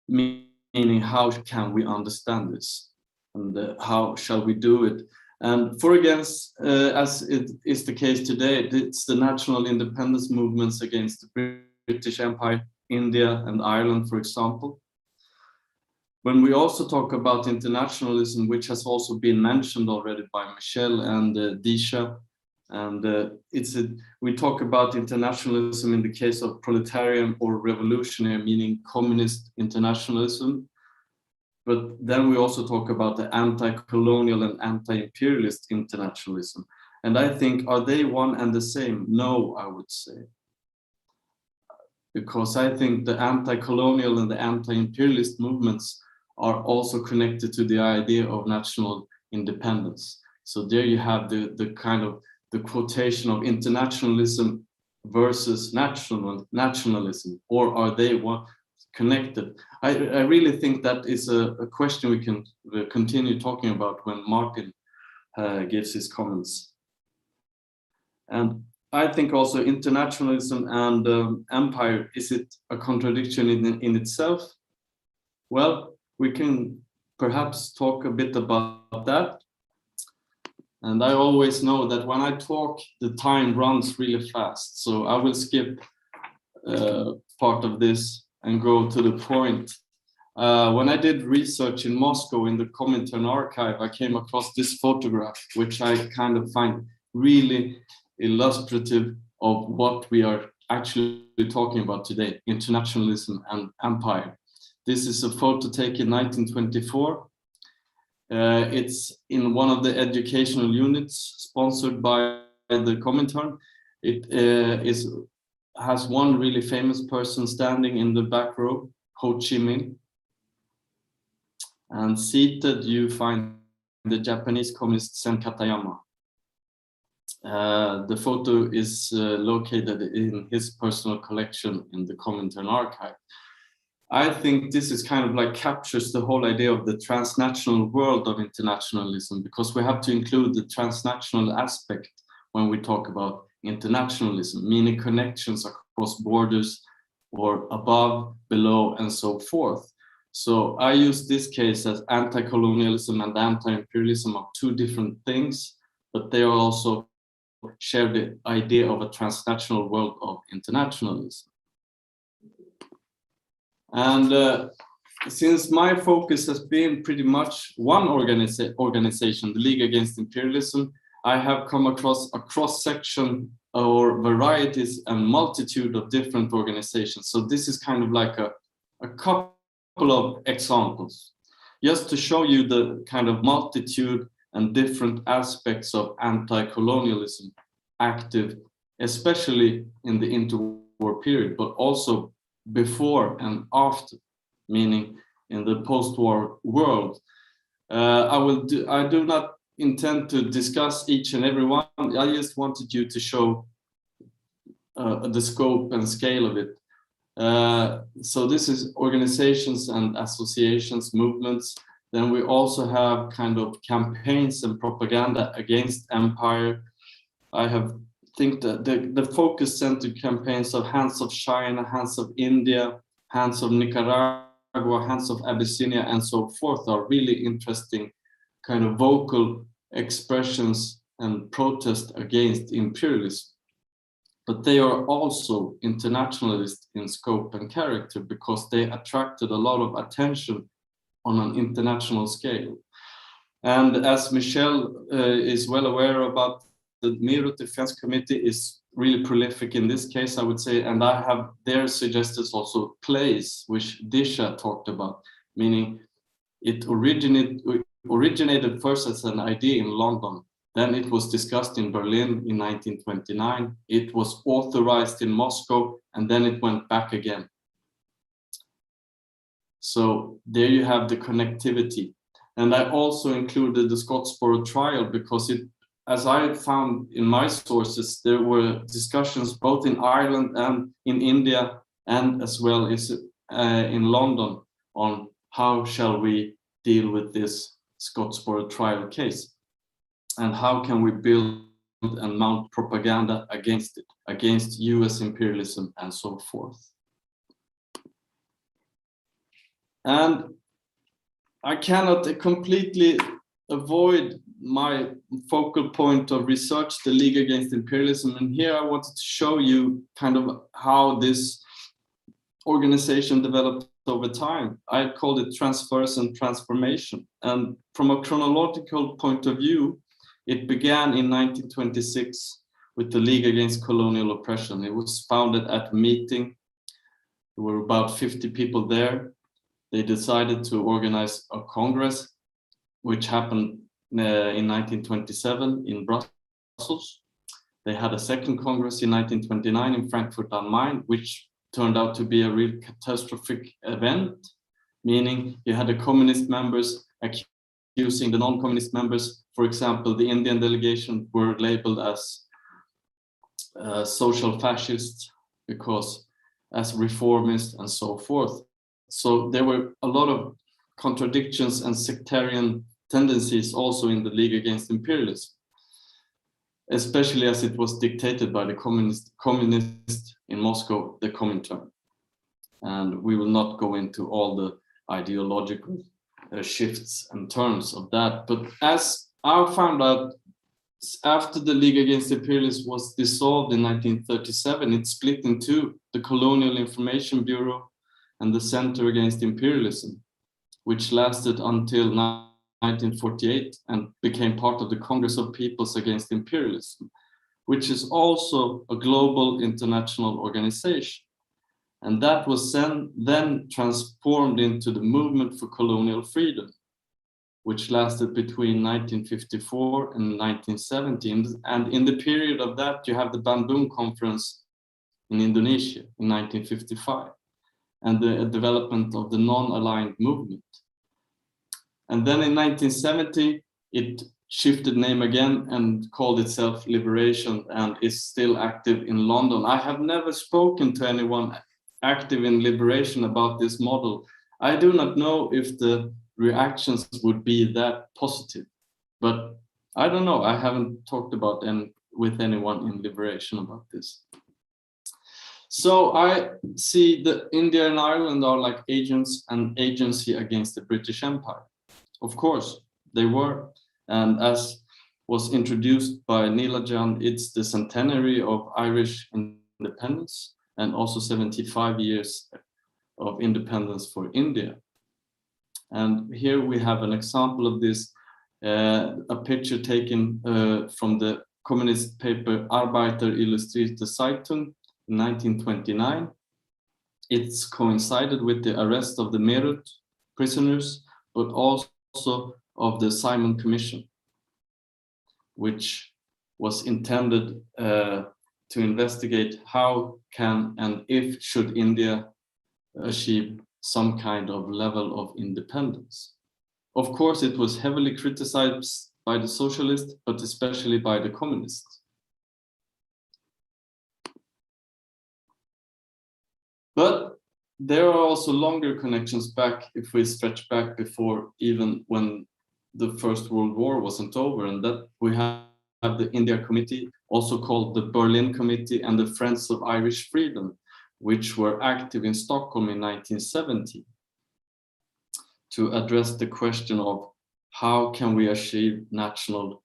meaning, how can we understand this? And how shall we do it? And for against, as it is the case today, it's the national independence movements against the British Empire, India and Ireland, for example. When we also talk about internationalism, which has also been mentioned already by Michele and Disha, and we talk about internationalism in the case of proletarian or revolutionary, meaning communist internationalism. But then we also talk about the anti-colonial and anti-imperialist internationalism. And I think, are they one and the same? No, I would say. Because I think the anti-colonial and the anti-imperialist movements are also connected to the idea of national independence. So there you have the kind of the quotation of internationalism versus nationalism, or are they connected? I really think that is a question we can continue talking about when Martin gives his comments. And I think also internationalism and empire, is it a contradiction in itself? Well, we can perhaps talk a bit about that. And I always know that when I talk, the time runs really fast. So I will skip part of this and go to the point. When I did research in Moscow in the Comintern archive, I came across this photograph, which I kind of find really illustrative of what we are actually talking about today, internationalism and empire. This is a photo taken in 1924. It's in one of the educational units sponsored by the Comintern. It has one really famous person standing in the back row, Ho Chi Minh. And seated, you find the Japanese communist Sen Katayama. The photo is located in his personal collection in the Comintern archive. I think this is kind of like captures the whole idea of the transnational world of internationalism, because we have to include the transnational aspect when we talk about internationalism, meaning connections across borders or above, below, and so forth. So I use this case as anti-colonialism and anti-imperialism are two different things, but they also share the idea of a transnational world of internationalism. And since my focus has been pretty much one organization, the League Against Imperialism, I have come across a cross-section or varieties and multitude of different organizations. So this is kind of like a couple of examples, just to show you the kind of multitude and different aspects of anti-colonialism active, especially in the interwar period, but also before and after, meaning in the post-war world. I do not intend to discuss each and every one. I just wanted you to show the scope and scale of it. So this is organizations and associations, movements. Then we also have kind of campaigns and propaganda against empire. I think that the focus centered campaigns of Hands of China, Hands of India, Hands of Nicaragua, Hands of Abyssinia, and so forth are really interesting kind of vocal expressions and protest against imperialism. But they are also internationalist in scope and character because they attracted a lot of attention on an international scale. And as Michele is well aware about, the Nehru Defense Committee is really prolific in this case, I would say, and I have there suggested also plays, which Disha talked about, meaning it originated first as an idea in London, then it was discussed in Berlin in 1929, it was authorized in Moscow, and then it went back again. So there you have the connectivity. And I also included the Scottsboro trial because it, as I found in my sources, there were discussions both in Ireland and in India, and as well as in London on how shall we deal with this Scottsboro trial case, and how can we build and mount propaganda against it, against US imperialism and so forth. And I cannot completely avoid my focal point of research, the League Against Imperialism. And here I wanted to show you kind of how this organization developed over time. I called it transfers and transformation. And from a chronological point of view, it began in 1926 with the League Against Colonial Oppression. It was founded at a meeting. There were about 50 people there. They decided to organize a congress, which happened in 1927 in Brussels. They had a second congress in 1929 in Frankfurt am Main, which turned out to be a real catastrophic event, meaning you had the communist members accusing the non-communist members. For example, the Indian delegation were labeled as social fascists, because as reformists and so forth. So there were a lot of contradictions and sectarian tendencies also in the League Against Imperialism, especially as it was dictated by the communists in Moscow, the Comintern. And we will not go into all the ideological shifts and turns of that. But as I found out, after the League Against Imperialism was dissolved in 1937, it split in two: the Colonial Information Bureau and the Center Against Imperialism, which lasted until 1948 and became part of the Congress of Peoples Against Imperialism, which is also a global international organization. And that was then transformed into the Movement for Colonial Freedom, which lasted between 1954 and 1970. And in the period of that, you have the Bandung Conference in Indonesia in 1955, and the development of the non-aligned movement. And then in 1970, it shifted name again and called itself Liberation, and is still active in London. I have never spoken to anyone active in Liberation about this model. I do not know if the reactions would be that positive, but I don't know. I haven't talked about with anyone in Liberation about this. So I see that India and Ireland are like agents and agency against the British Empire. Of course, they were. And as was introduced by Nilajan, it's the centenary of Irish independence and also 75 years of independence for India. And here we have an example of this, a picture taken from the communist paper Arbeiter Illustrierte Zeitung in 1929. It's coincided with the arrest of the Meerut prisoners, but also of the Simon Commission, which was intended to investigate how can and if should India achieve some kind of level of independence. Of course, it was heavily criticized by the socialists, but especially by the communists. But there are also longer connections back, if we stretch back before even when the First World War wasn't over, and that we have the India Committee, also called the Berlin Committee, and the Friends of Irish Freedom, which were active in Stockholm in 1970 to address the question of how can we achieve national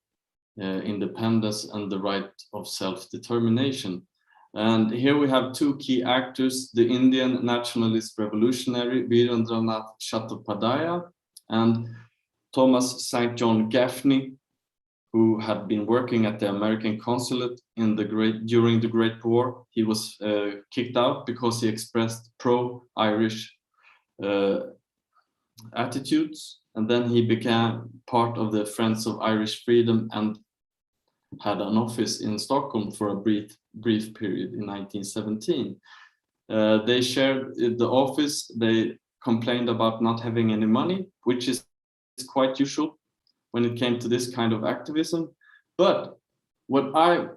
independence and the right of self-determination. And here we have two key actors, the Indian nationalist revolutionary Virendranath Chattopadhyaya and Thomas St. John Gaffney, who had been working at the American consulate during the Great War. He was kicked out because he expressed pro-Irish attitudes, and then he became part of the Friends of Irish Freedom and had an office in Stockholm for a brief period in 1917. They shared the office. They complained about not having any money, which is quite usual when it came to this kind of activism. But what I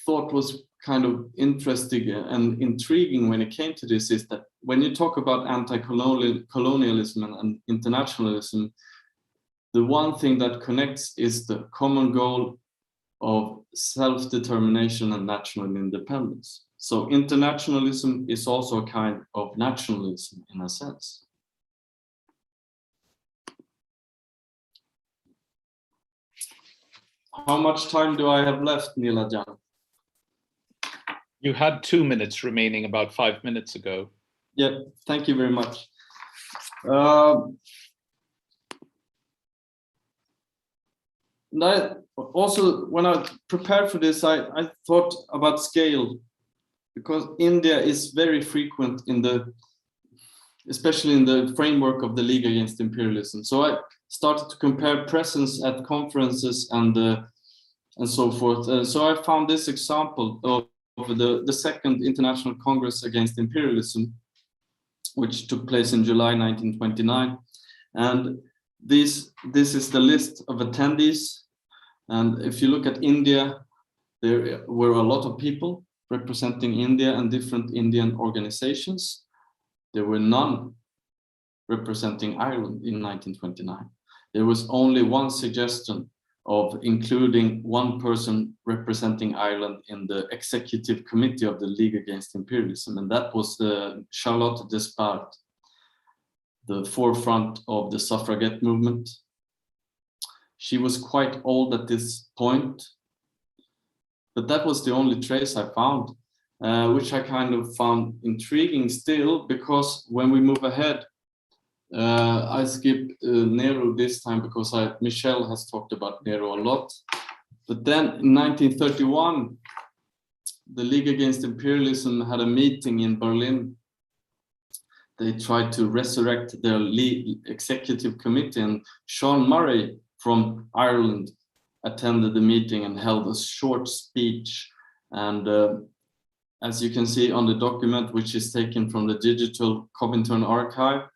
thought was kind of interesting and intriguing when it came to this is that when you talk about anti-colonialism and internationalism, the one thing that connects is the common goal of self-determination and national independence. So internationalism is also a kind of nationalism in a sense. How much time do I have left, Nilajan? You had 2 minutes remaining about 5 minutes ago. Yeah, thank you very much. Also, when I prepared for this, I thought about scale, because India is very frequent especially in the framework of the League Against Imperialism. So I started to compare presence at conferences and so forth. So I found this example of the Second International Congress Against Imperialism, which took place in July 1929. And this is the list of attendees. And if you look at India, there were a lot of people representing India and different Indian organizations. There were none representing Ireland in 1929. There was only one suggestion of including one person representing Ireland in the executive committee of the League Against Imperialism, and that was Charlotte Despard, the forefront of the suffragette movement. She was quite old at this point, but that was the only trace I found, which I kind of found intriguing still, because when we move ahead, I skip Nehru this time because Michele has talked about Nehru a lot. But then in 1931, the League Against Imperialism had a meeting in Berlin. They tried to resurrect their executive committee, and Sean Murray from Ireland attended the meeting and held a short speech. And as you can see on the document, which is taken from the digital Covington archive,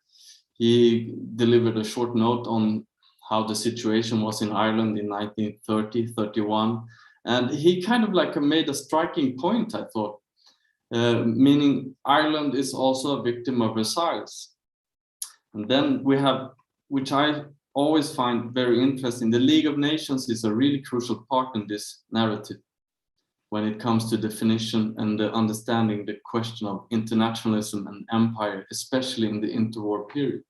he delivered a short note on how the situation was in Ireland in 1930-31. And he kind of like made a striking point, I thought, meaning Ireland is also a victim of Versailles. And then we have, which I always find very interesting, the League of Nations is a really crucial part in this narrative when it comes to definition and understanding the question of internationalism and empire, especially in the interwar period.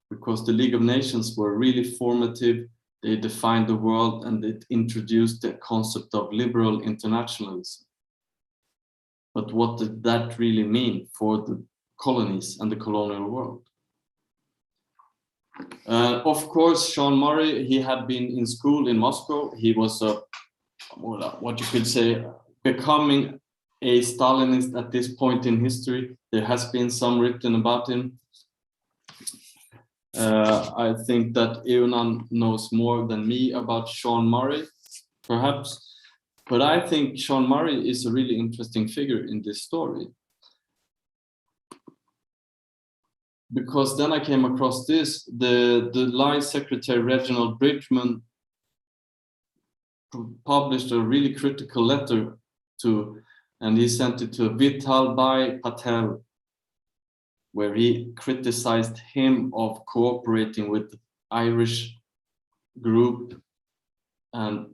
Because the League of Nations were really formative, they defined the world, and it introduced the concept of liberal internationalism. But what did that really mean for the colonies and the colonial world? Of course, Sean Murray, he had been in school in Moscow. He was what you could say, becoming a Stalinist at this point in history. There has been some written about him. I think that Eunan knows more than me about Sean Murray, perhaps. But I think Sean Murray is a really interesting figure in this story. Because then I came across this, the Lie Secretary Reginald Bridgman published a really critical letter to, and he sent it to Vithalbhai Patel, where he criticized him of cooperating with the Irish group. And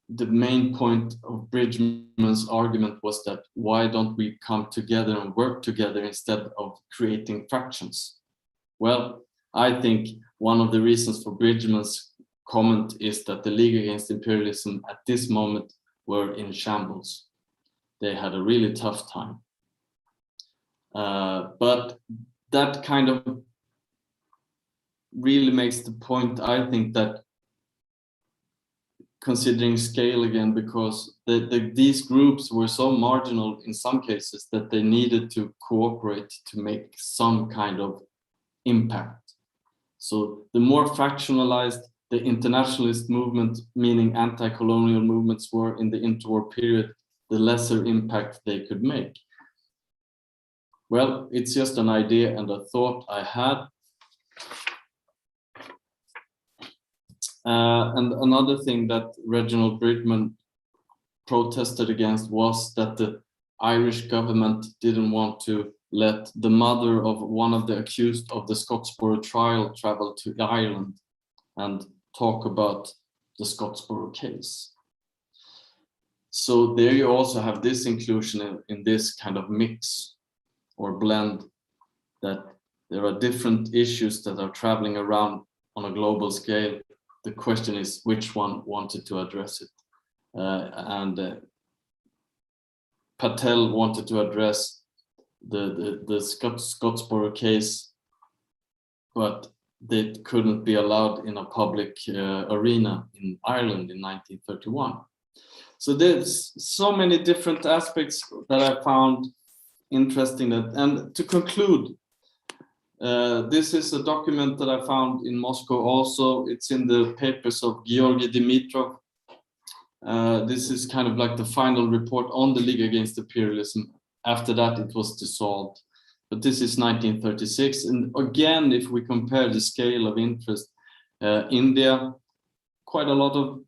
the main point of Bridgman's argument was that why don't we come together and work together instead of creating fractions? Well, I think one of the reasons for Bridgman's comment is that the League Against Imperialism at this moment were in shambles. They had a really tough time. But that kind of really makes the point, I think, that considering scale again, because these groups were so marginal in some cases that they needed to cooperate to make some kind of impact. So the more fractionalized the internationalist movement, meaning anti-colonial movements, were in the interwar period, the lesser impact they could make. Well, it's just an idea and a thought I had. And another thing that Reginald Bridgman protested against was that the Irish government didn't want to let the mother of one of the accused of the Scottsboro trial travel to Ireland and talk about the Scottsboro case. So there you also have this inclusion in this kind of mix or blend, that there are different issues that are traveling around on a global scale. The question is which one wanted to address it. Patel wanted to address the Scottsboro case, but they couldn't be allowed in a public arena in Ireland in 1931. So there's so many different aspects that I found interesting. And to conclude, this is a document that I found in Moscow also. It's in the papers of Georgy Dimitrov. This is kind of like the final report on the League Against Imperialism. After that, it was dissolved. But this is 1936. And again, if we compare the scale of interest, India, quite a lot of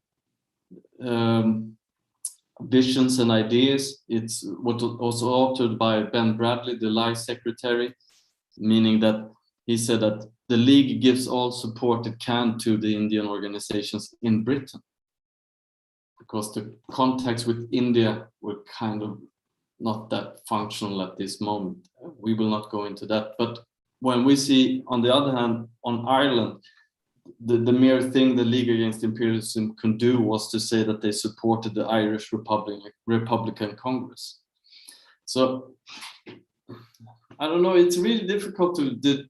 visions and ideas. It's what was authored by Ben Bradley, the Life Secretary, meaning that he said that the League gives all support it can to the Indian organizations in Britain, because the contacts with India were kind of not that functional at this moment. We will not go into that. But when we see, on the other hand, on Ireland, the mere thing the League Against Imperialism could do was to say that they supported the Irish Republican Congress. So I don't know, it's really difficult to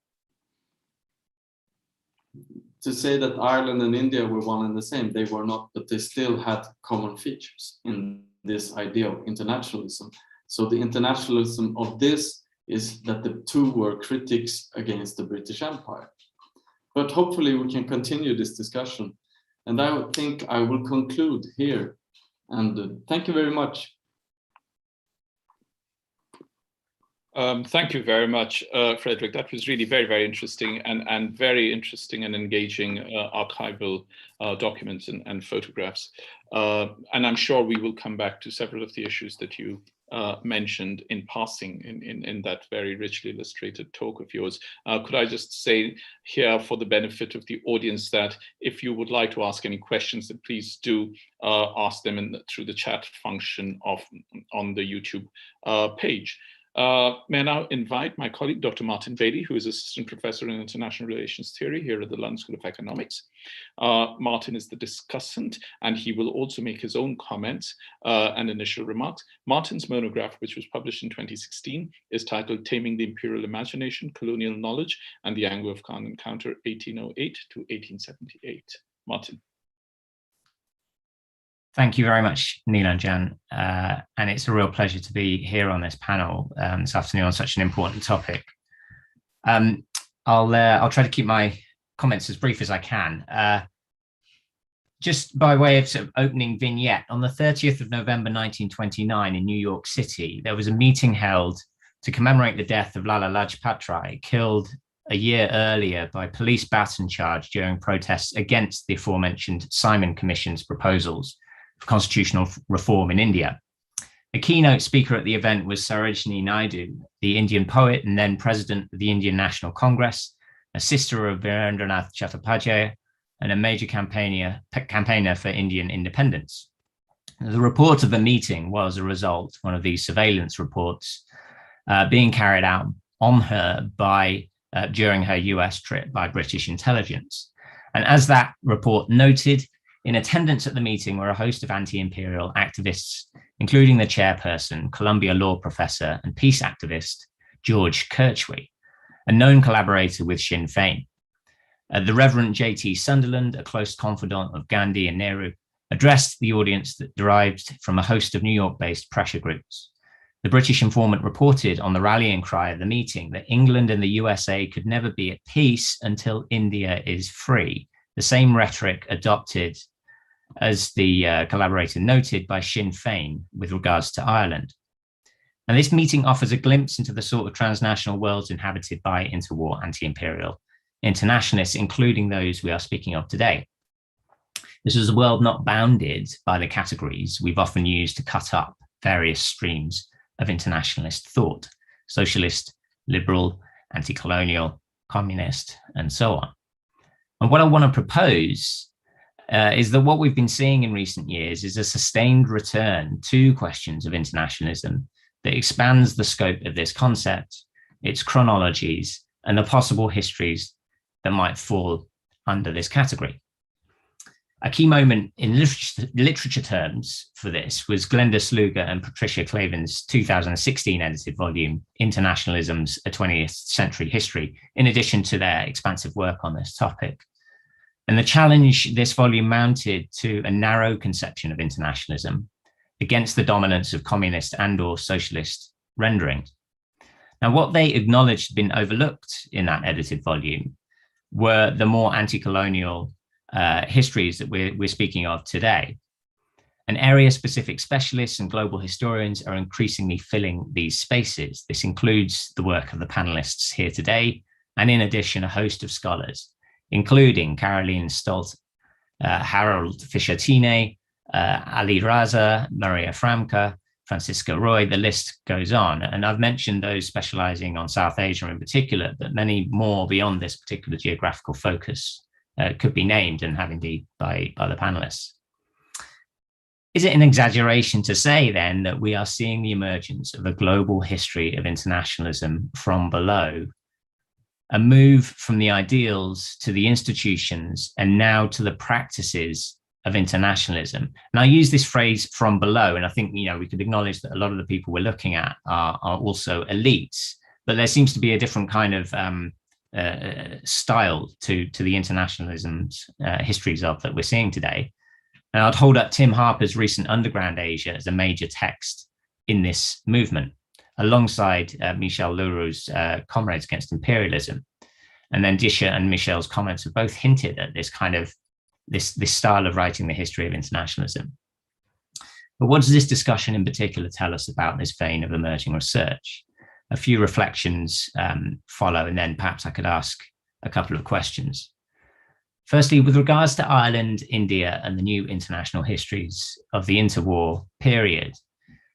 say that Ireland and India were one and the same. They were not, but they still had common features in this idea of internationalism. So the internationalism of this is that the two were critics against the British Empire. But hopefully we can continue this discussion. And I think I will conclude here. And thank you very much. Thank you very much, Frederick. That was really very, very interesting and very interesting and engaging archival documents and photographs. And I'm sure we will come back to several of the issues that you mentioned in passing in that very richly illustrated talk of yours. Could I just say here, for the benefit of the audience, that if you would like to ask any questions, then please do ask them through the chat function on the YouTube page. May I now invite my colleague, Dr. Martin Bailey, who is Assistant Professor in International Relations Theory here at the London School of Economics. Martin is the discussant, and he will also make his own comments and initial remarks. Martin's monograph, which was published in 2016, is titled Taming the Imperial Imagination, Colonial Knowledge, and the Anglo-Afghan Encounter, 1808 to 1878. Martin. Thank you very much, Neil and Jan. And it's a real pleasure to be here on this panel this afternoon on such an important topic. I'll try to keep my comments as brief as I can. Just by way of sort of opening vignette, on the 30th of November 1929 in New York City, there was a meeting held to commemorate the death of Lala Lajpat Rai, killed a year earlier by police baton charge during protests against the aforementioned Simon Commission's proposals for constitutional reform in India. A keynote speaker at the event was Sarojini Naidu, the Indian poet and then president of the Indian National Congress, a sister of Virendranath Chattopadhyay, and a major campaigner for Indian independence. The report of the meeting was a result, one of these surveillance reports, being carried out on her during her US trip by British intelligence. And as that report noted, in attendance at the meeting were a host of anti-imperial activists, including the chairperson, Columbia law professor and peace activist, George Kirchwey, a known collaborator with Sinn Féin. The Reverend J.T. Sunderland, a close confidant of Gandhi and Nehru, addressed the audience that derived from a host of New York-based pressure groups. The British informant reported on the rallying cry of the meeting that England and the USA could never be at peace until India is free, the same rhetoric adopted, as the collaborator noted, by Sinn Féin with regards to Ireland. And this meeting offers a glimpse into the sort of transnational worlds inhabited by interwar anti-imperial internationalists, including those we are speaking of today. This is a world not bounded by the categories we've often used to cut up various streams of internationalist thought: socialist, liberal, anti-colonial, communist, and so on. And what I want to propose is that what we've been seeing in recent years is a sustained return to questions of internationalism that expands the scope of this concept, its chronologies, and the possible histories that might fall under this category. A key moment in literature terms for this was Glenda Sluga and Patricia Clavin's 2016 edited volume, Internationalism's A 20th Century History, in addition to their expansive work on this topic. And the challenge this volume mounted to a narrow conception of internationalism against the dominance of communist and/or socialist renderings. Now, what they acknowledged had been overlooked in that edited volume were the more anti-colonial histories that we're speaking of today. And area-specific specialists and global historians are increasingly filling these spaces. This includes the work of the panelists here today, and in addition, a host of scholars, including Caroline Stolt, Harold Fischer-Tine, Ali Raza, Maria Framka, Francisca Roy, the list goes on. And I've mentioned those specializing on South Asia in particular, but many more beyond this particular geographical focus could be named and have indeed by the panelists. Is it an exaggeration to say then that we are seeing the emergence of a global history of internationalism from below, a move from the ideals to the institutions and now to the practices of internationalism? And I use this phrase from below, and I think, you know, we could acknowledge that a lot of the people we're looking at are also elites, but there seems to be a different kind of style to the internationalism's histories of that we're seeing today. And I'd hold up Tim Harper's recent Underground Asia as a major text in this movement, alongside Michele Louro's Comrades Against Imperialism. And then Disha and Michele's comments have both hinted at this kind of this style of writing the history of internationalism. But what does this discussion in particular tell us about this vein of emerging research? A few reflections follow, and then perhaps I could ask a couple of questions. Firstly, with regards to Ireland, India, and the new international histories of the interwar period,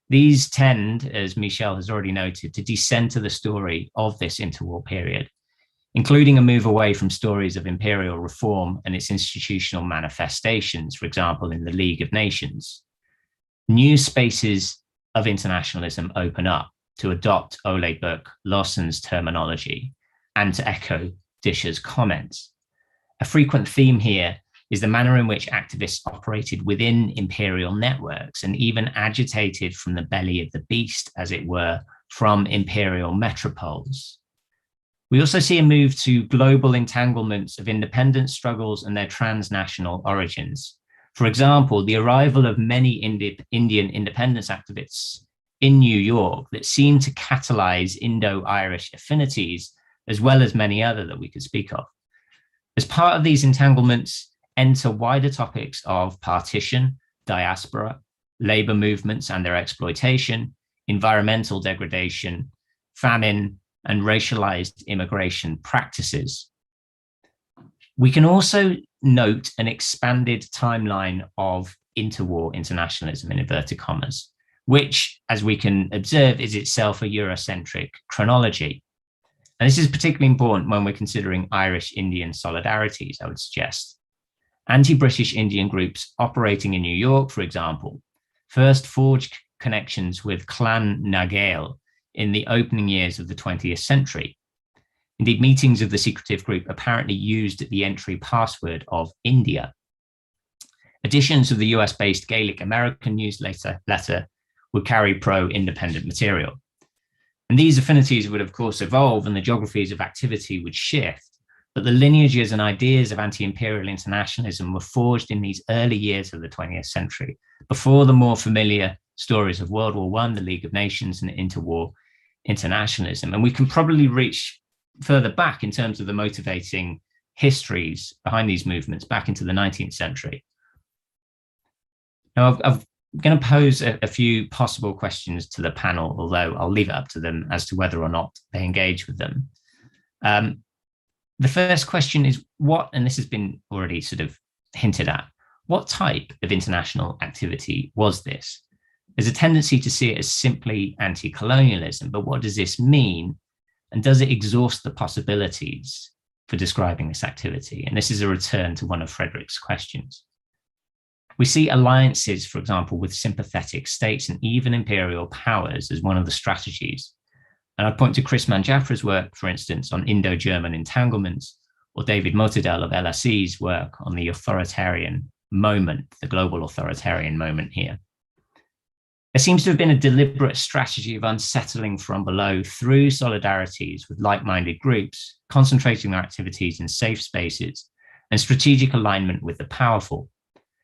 these tend, as Michele has already noted, to decenter the story of this interwar period, including a move away from stories of imperial reform and its institutional manifestations, for example, in the League of Nations. New spaces of internationalism open up, to adopt Ole Buch Lawson's terminology and to echo Disha's comments. A frequent theme here is the manner in which activists operated within imperial networks and even agitated from the belly of the beast, as it were, from imperial metropoles. We also see a move to global entanglements of independence struggles and their transnational origins. For example, the arrival of many Indian independence activists in New York that seem to catalyze Indo-Irish affinities, as well as many other that we could speak of. As part of these entanglements, enter wider topics of partition, diaspora, labor movements and their exploitation, environmental degradation, famine, and racialized immigration practices. We can also note an expanded timeline of interwar internationalism, in inverted commas, which, as we can observe, is itself a Eurocentric chronology. And this is particularly important when we're considering Irish-Indian solidarities, I would suggest. Anti-British Indian groups operating in New York, for example, first forged connections with Clan na Gael in the opening years of the 20th century. Indeed, meetings of the secretive group apparently used the entry password of India. Editions of the US-based Gaelic American newsletter would carry pro-independent material. And these affinities would, of course, evolve and the geographies of activity would shift, but the lineages and ideas of anti-imperial internationalism were forged in these early years of the 20th century, before the more familiar stories of World War I, the League of Nations, and interwar internationalism. And we can probably reach further back in terms of the motivating histories behind these movements back into the 19th century. Now, I'm going to pose a few possible questions to the panel, although I'll leave it up to them as to whether or not they engage with them. The first question is what, and this has been already sort of hinted at, what type of international activity was this? There's a tendency to see it as simply anti-colonialism, but what does this mean? And does it exhaust the possibilities for describing this activity? And this is a return to one of Frederick's questions. We see alliances, for example, with sympathetic states and even imperial powers as one of the strategies. And I'd point to Chris Manjafra's work, for instance, on Indo-German entanglements, or David Motadel of LSE's work on the authoritarian moment, the global authoritarian moment here. There seems to have been a deliberate strategy of unsettling from below through solidarities with like-minded groups, concentrating their activities in safe spaces, and strategic alignment with the powerful.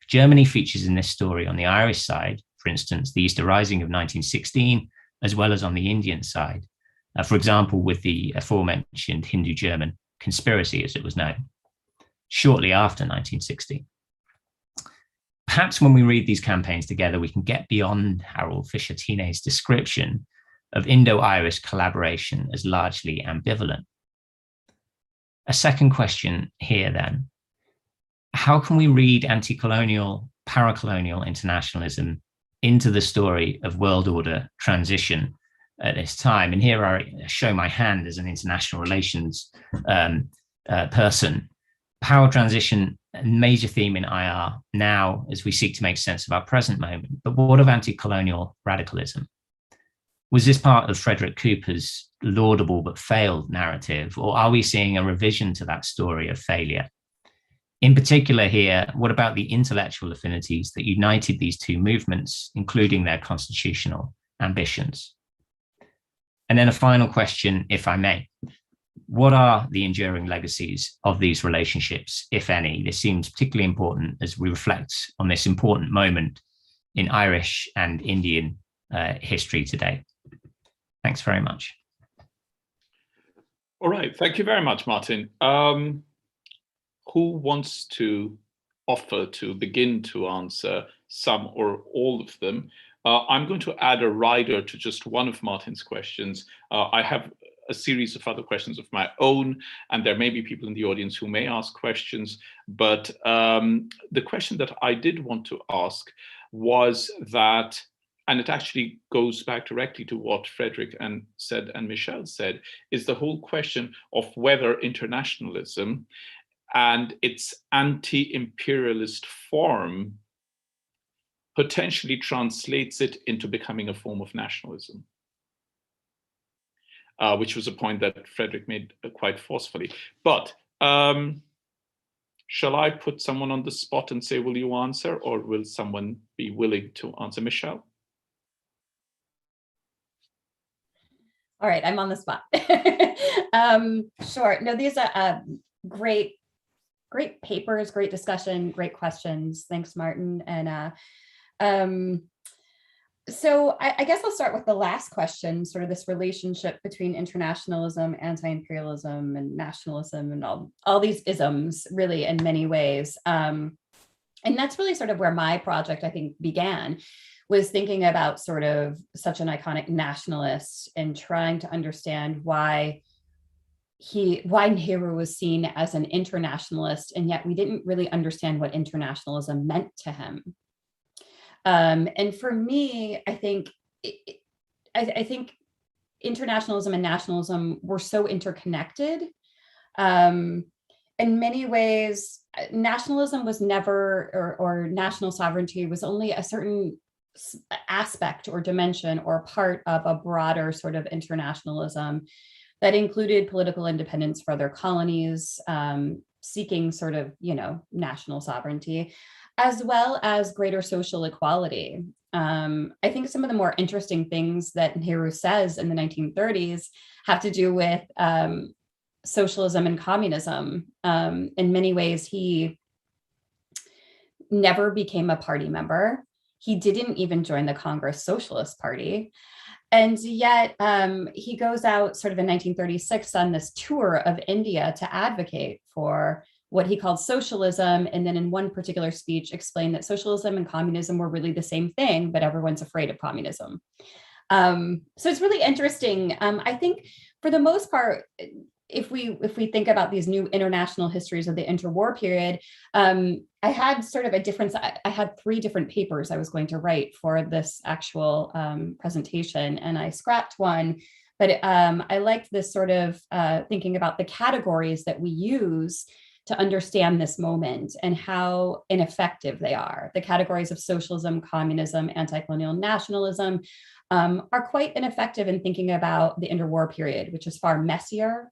Germany features in this story on the Irish side, for instance, the Easter Rising of 1916, as well as on the Indian side, for example, with the aforementioned Hindu-German conspiracy, as it was known, shortly after 1916. Perhaps when we read these campaigns together, we can get beyond Harold Fischer-Tinay's description of Indo-Irish collaboration as largely ambivalent. A second question here then, how can we read anti-colonial paracolonial internationalism into the story of world order transition at this time. And here I show my hand as an international relations person. Power transition, a major theme in IR now as we seek to make sense of our present moment. But what of anti-colonial radicalism? Was this part of Frederick Cooper's laudable but failed narrative, or are we seeing a revision to that story of failure? In particular here, what about the intellectual affinities that united these two movements, including their constitutional ambitions? And then a final question, if I may. What are the enduring legacies of these relationships, if any? This seems particularly important as we reflect on this important moment in Irish and Indian history today. Thanks very much. All right, thank you very much, Martin. Who wants to offer to begin to answer some or all of them? I'm going to add a rider to just one of Martin's questions. I have a series of other questions of my own, and there may be people in the audience who may ask questions, but the question that I did want to ask was that, and it actually goes back directly to what Frederick said and Michele said, is the whole question of whether internationalism and its anti-imperialist form potentially translates it into becoming a form of nationalism, which was a point that Frederick made quite forcefully. But shall I put someone on the spot and say, will you answer, or will someone be willing to answer? Michele? All right, I'm on the spot. Sure. No, these are great papers, great discussion, great questions. Thanks, Martin. And so I guess I'll start with the last question, sort of this relationship between internationalism, anti-imperialism, and nationalism, and all these isms, really, in many ways. And that's really sort of where my project, I think, began, was thinking about sort of such an iconic nationalist and trying to understand why Nehru was seen as an internationalist, and yet we didn't really understand what internationalism meant to him. And for me, I think internationalism and nationalism were so interconnected. In many ways, nationalism was never, or national sovereignty was only a certain aspect or dimension or part of a broader sort of internationalism that included political independence for other colonies, seeking sort of, national sovereignty, as well as greater social equality. I think some of the more interesting things that Nehru says in the 1930s have to do with socialism and communism. In many ways, he never became a party member. He didn't even join the Congress Socialist Party. And yet he goes out sort of in 1936 on this tour of India to advocate for what he called socialism. And then in one particular speech explained that socialism and communism were really the same thing, but everyone's afraid of communism. So it's really interesting. I think for the most part, if we think about these new international histories of the interwar period, I had sort of a difference. I had 3 different papers I was going to write for this actual presentation, and I scrapped one. But I liked this sort of thinking about the categories that we use to understand this moment and how ineffective they are. The categories of socialism, communism, anti-colonial nationalism are quite ineffective in thinking about the interwar period, which is far messier,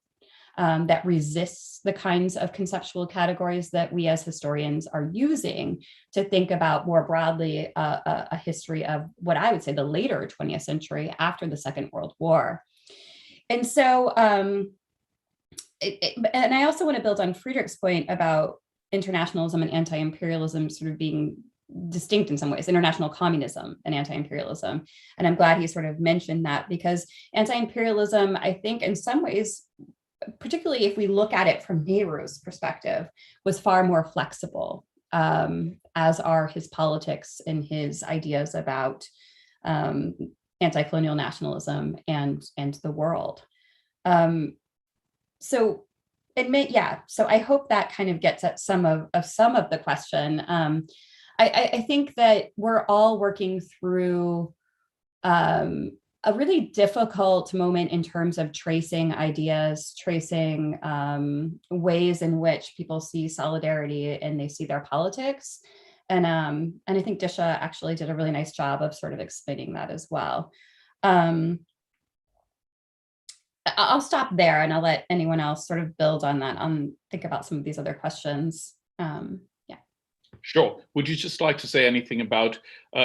that resists the kinds of conceptual categories that we as historians are using to think about more broadly a history of what I would say the later 20th century after the Second World War. And so, and I also want to build on Friedrich's point about internationalism and anti-imperialism sort of being distinct in some ways, international communism and anti-imperialism. And I'm glad he sort of mentioned that, because anti-imperialism, I think in some ways, particularly if we look at it from Nehru's perspective, was far more flexible, as are his politics and his ideas about anti-colonial nationalism and the world. So I hope that kind of gets at some of the question. I think that we're all working through a really difficult moment in terms of tracing ideas, tracing ways in which people see solidarity and they see their politics. And I think Disha actually did a really nice job of sort of explaining that as well. I'll stop there and I'll let anyone else sort of build on that, think about some of these other questions. Yeah. Sure. Would you just like to say anything about,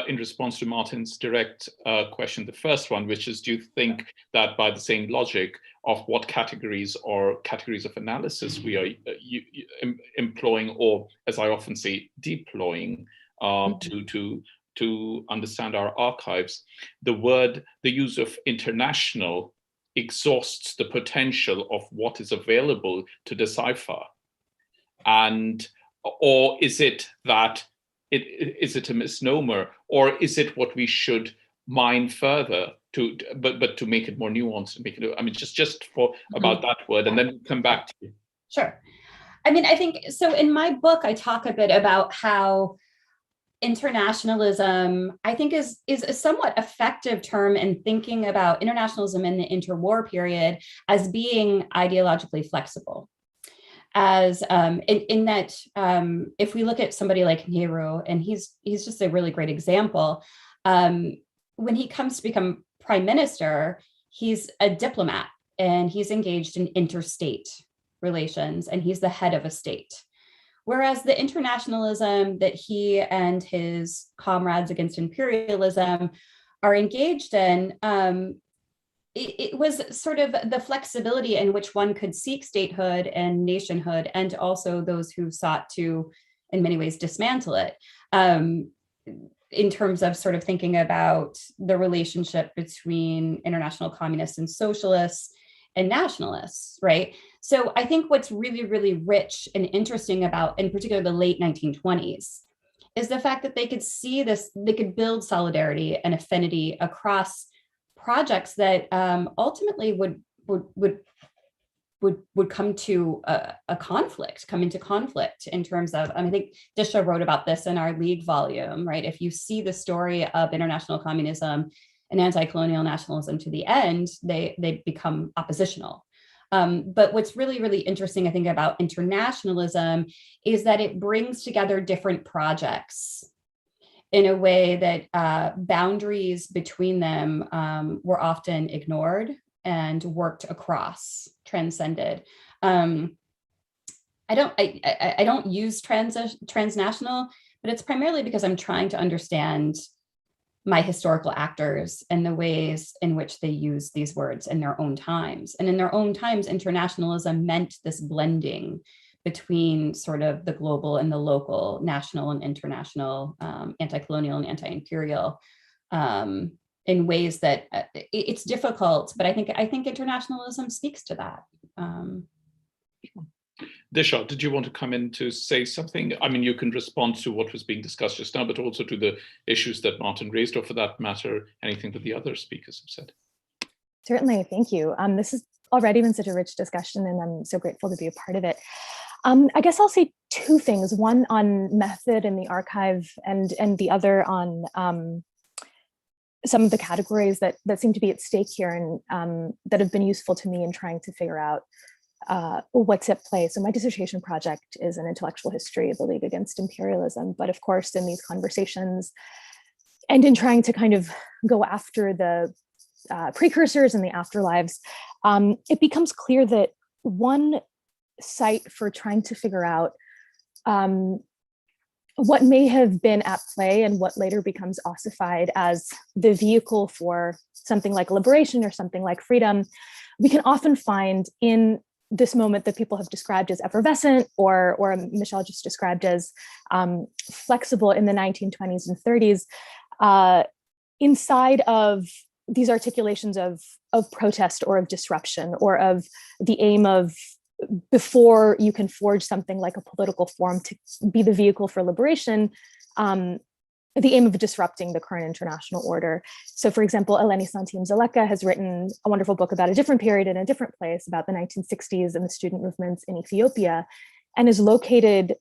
in response to Martin's direct question, the first one, which is, do you think that by the same logic of what categories or categories of analysis we are employing, or as I often say, deploying to understand our archives, the use of international exhausts the potential of what is available to decipher? And or is it that is it a misnomer, or is it what we should mine further but to make it more nuanced and make it, I mean, just for about that word, and then we'll come back to you. Sure. I mean, I think so. In my book, I talk a bit about how internationalism, I think, is a somewhat effective term in thinking about internationalism in the interwar period as being ideologically flexible. As in that, if we look at somebody like Nehru, and he's just a really great example, when he comes to become prime minister, he's a diplomat and he's engaged in interstate relations, and he's the head of a state. Whereas the internationalism that he and his comrades against imperialism are engaged in, it was sort of the flexibility in which one could seek statehood and nationhood, and also those who sought to, in many ways, dismantle it, in terms of sort of thinking about the relationship between international communists and socialists and nationalists, right? So I think what's really, really rich and interesting about, in particular, the late 1920s, is the fact that they could see this, they could build solidarity and affinity across projects that ultimately would come to come into conflict in terms of, I think Disha wrote about this in our League volume, right? If you see the story of international communism and anti-colonial nationalism to the end, they become oppositional. But what's really, really interesting, I think, about internationalism is that it brings together different projects in a way that boundaries between them were often ignored and worked across, transcended. I don't use transnational, but it's primarily because I'm trying to understand my historical actors and the ways in which they use these words in their own times. And in their own times, internationalism meant this blending between sort of the global and the local, national and international, anti-colonial and anti-imperial, in ways that it's difficult, but I think internationalism speaks to that. Disha, did you want to come in to say something? I mean, you can respond to what was being discussed just now, but also to the issues that Martin raised, or for that matter, anything that the other speakers have said. Certainly, thank you. This has already been such a rich discussion, and I'm so grateful to be a part of it. I guess I'll say two things, one on method in the archive, and the other on some of the categories that seem to be at stake here, and that have been useful to me in trying to figure out what's at play. So my dissertation project is an intellectual history of the League Against Imperialism, but of course in these conversations and in trying to kind of go after the precursors and the afterlives, it becomes clear that one site for trying to figure out what may have been at play and what later becomes ossified as the vehicle for something like liberation or something like freedom, we can often find in this moment that people have described as effervescent, or Michele just described as flexible in the 1920s and 30s, inside of these articulations of protest or of disruption, or of the aim of, before you can forge something like a political form to be the vehicle for liberation, the aim of disrupting the current international order. So for example, Eleni Santim-Zaleka has written a wonderful book about a different period in a different place, about the 1960s and the student movements in Ethiopia, and is located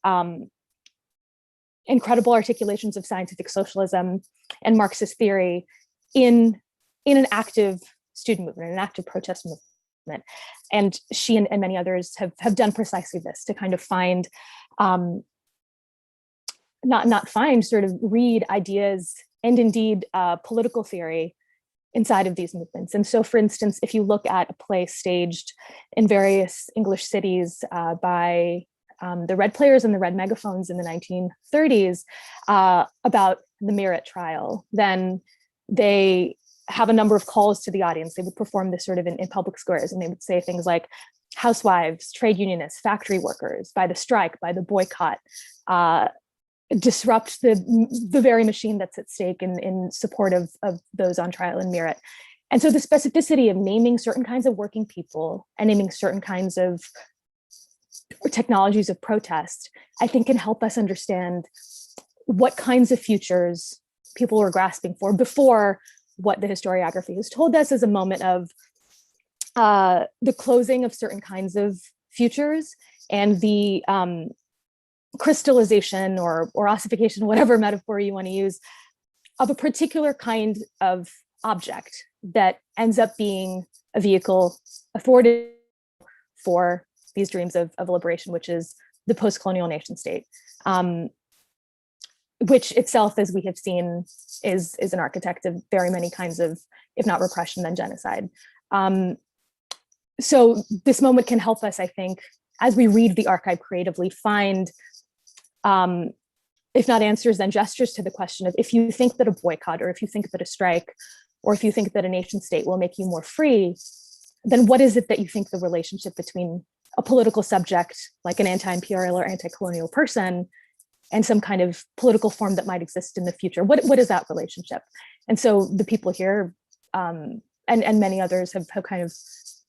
incredible articulations of scientific socialism and Marxist theory in an active student movement, an active protest movement. And she and many others have done precisely this, to kind of find, sort of read ideas and indeed political theory inside of these movements. And so, for instance, if you look at a play staged in various English cities by the Red Players and the Red Megaphones in the 1930s about the Merit trial, then they have a number of calls to the audience. They would perform this sort of in public squares, and they would say things like, housewives, trade unionists, factory workers, by the strike, by the boycott, disrupt the very machine that's at stake in support of those on trial in Merit. And so the specificity of naming certain kinds of working people and naming certain kinds of technologies of protest, I think can help us understand what kinds of futures people were grasping for before what the historiography has told us is a moment of the closing of certain kinds of futures and the crystallization or ossification, whatever metaphor you want to use, of a particular kind of object that ends up being a vehicle afforded for these dreams of liberation, which is the post-colonial nation state, which itself, as we have seen, is an architect of very many kinds of, if not repression, then genocide. So this moment can help us, I think, as we read the archive creatively, find, if not answers, then gestures to the question of, if you think that a boycott, or if you think that a strike, or if you think that a nation state will make you more free, then what is it that you think the relationship between a political subject, like an anti-imperial or anti-colonial person, and some kind of political form that might exist in the future? What is that relationship? And so the people here, and many others have kind of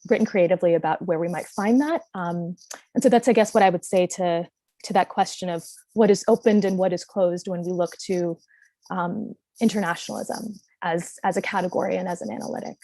written creatively about where we might find that. And so that's, I guess, what I would say to that question of what is opened and what is closed when we look to internationalism as a category and as an analytic.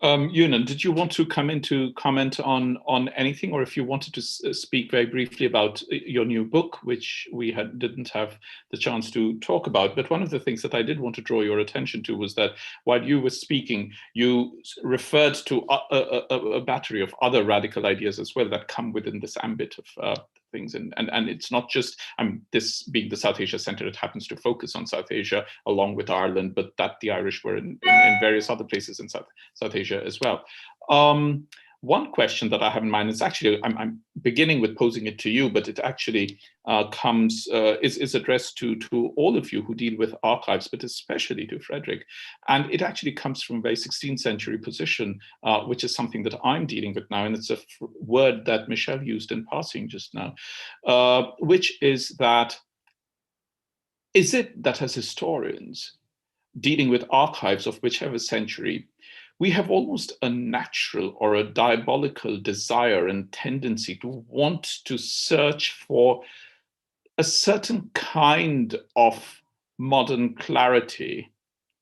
Eunan, did you want to come in to comment on anything, or if you wanted to speak very briefly about your new book, which we didn't have the chance to talk about? But one of the things that I did want to draw your attention to was that while you were speaking, you referred to a battery of other radical ideas as well that come within this ambit of things. And it's not just, this being the South Asia Centre, it happens to focus on South Asia along with Ireland, but that the Irish were in various other places in South Asia as well. One question that I have in mind is actually, I'm beginning with posing it to you, but it actually is addressed to all of you who deal with archives, but especially to Frederick. And it actually comes from a very 16th century position, which is something that I'm dealing with now. And it's a word that Michele used in passing just now, which is that, is it that as historians dealing with archives of whichever century, we have almost a natural or a diabolical desire and tendency to want to search for a certain kind of modern clarity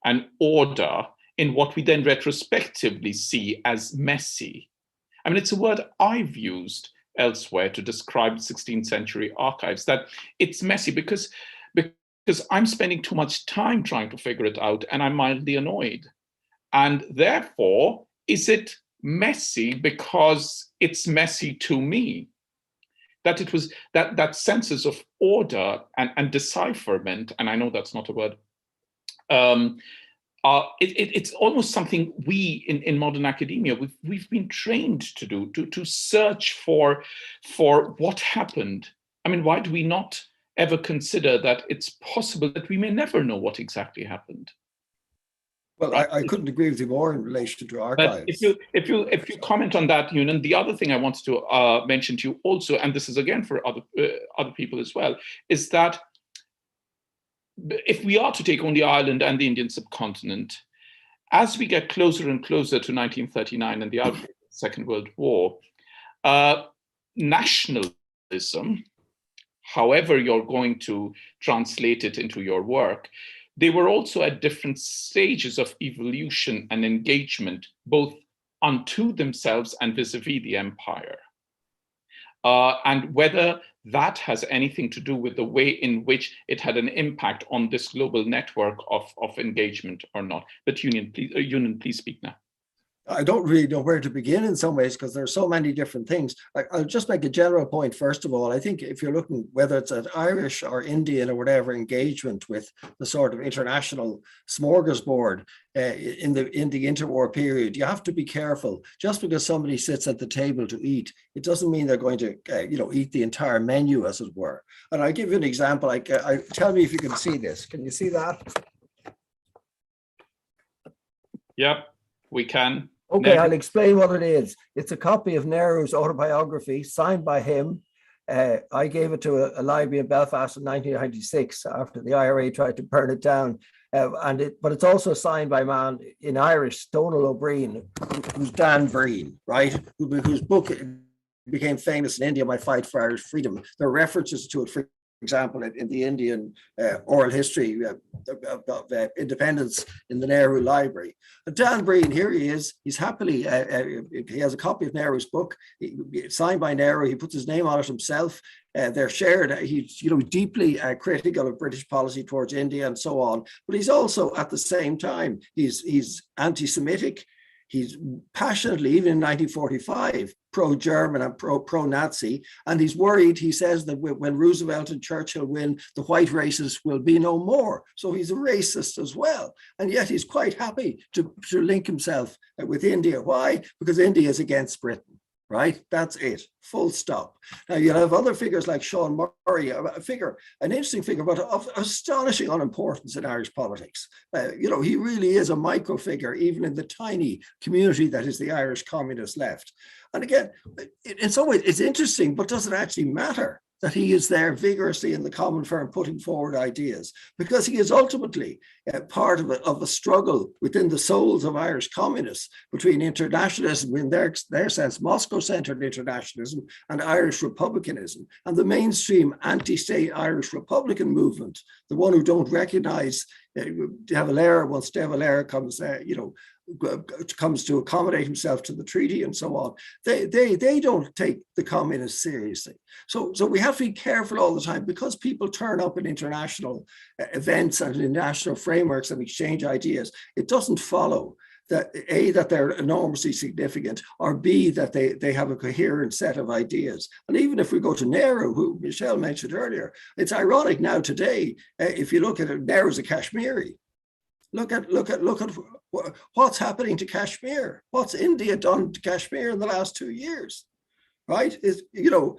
and order in what we then retrospectively see as messy? I mean, it's a word I've used elsewhere to describe 16th century archives, that it's messy because I'm spending too much time trying to figure it out, and I'm mildly annoyed. And therefore, is it messy because it's messy to me? That it was that senses of order and decipherment, and I know that's not a word, it's almost something we in modern academia, we've been trained to do, to search for what happened. I mean, why do we not ever consider that it's possible that we may never know what exactly happened? Well, I couldn't agree with you more in relation to archives. But if you comment on that, Eunan, the other thing I wanted to mention to you also, and this is again for other people as well, is that if we are to take only Ireland and the Indian subcontinent, as we get closer and closer to 1939 and the outbreak of the Second World War, nationalism, however you're going to translate it into your work, they were also at different stages of evolution and engagement, both unto themselves and vis-a-vis the empire. And whether that has anything to do with the way in which it had an impact on this global network of engagement or not. But Eunan, please speak now. I don't really know where to begin in some ways because there are so many different things. I'll just make a general point. First of all, I think if you're looking, whether it's an Irish or Indian or whatever engagement with the sort of international smorgasbord in the interwar period, you have to be careful. Just because somebody sits at the table to eat, it doesn't mean they're going to eat the entire menu, as it were. And I'll give you an example. Tell me if you can see this. Can you see that? Yep, we can. Okay, Nehru. I'll explain what it is. It's a copy of Nehru's autobiography signed by him. I gave it to a library in Belfast in 1996 after the IRA tried to burn it down. But it's also signed by a man in Irish, Donal O'Brien, who's Dan Breen, right? Whose book became famous in India, My Fight for Irish Freedom. There are references to it, for example, in the Indian oral history of independence in the Nehru Library. But Dan Breen, here he is. He's happily, he has a copy of Nehru's book, signed by Nehru. He puts his name on it himself. They're shared. He's deeply critical of British policy towards India and so on. But he's also, at the same time, he's anti-Semitic. He's passionately, even in 1945, pro-German and pro-Nazi, and he's worried, he says, that when Roosevelt and Churchill win, the white races will be no more. So he's a racist as well. And yet he's quite happy to link himself with India. Why? Because India is against Britain. Right? That's it. Full stop. Now you'll have other figures like Sean Murray, an interesting figure, but of astonishing unimportance in Irish politics. He really is a micro figure, even in the tiny community that is the Irish communist left. And again, in some ways, it's interesting, but does it actually matter that he is there vigorously in the common firm putting forward ideas? Because he is ultimately part of a struggle within the souls of Irish communists between internationalism, in their sense, Moscow-centered internationalism, and Irish republicanism. And the mainstream anti-state Irish Republican movement, the one who don't recognize De Valera, once De Valera comes to accommodate himself to the treaty and so on, they don't take the communists seriously. So we have to be careful all the time, because people turn up in international events and in national frameworks and exchange ideas. It doesn't follow that A, that they're enormously significant, or B, that they have a coherent set of ideas. And even if we go to Nehru, who Michele mentioned earlier, it's ironic now today, if you look at it, Nehru's a Kashmiri. Look at what's happening to Kashmir. What's India done to Kashmir in the last 2 years, right?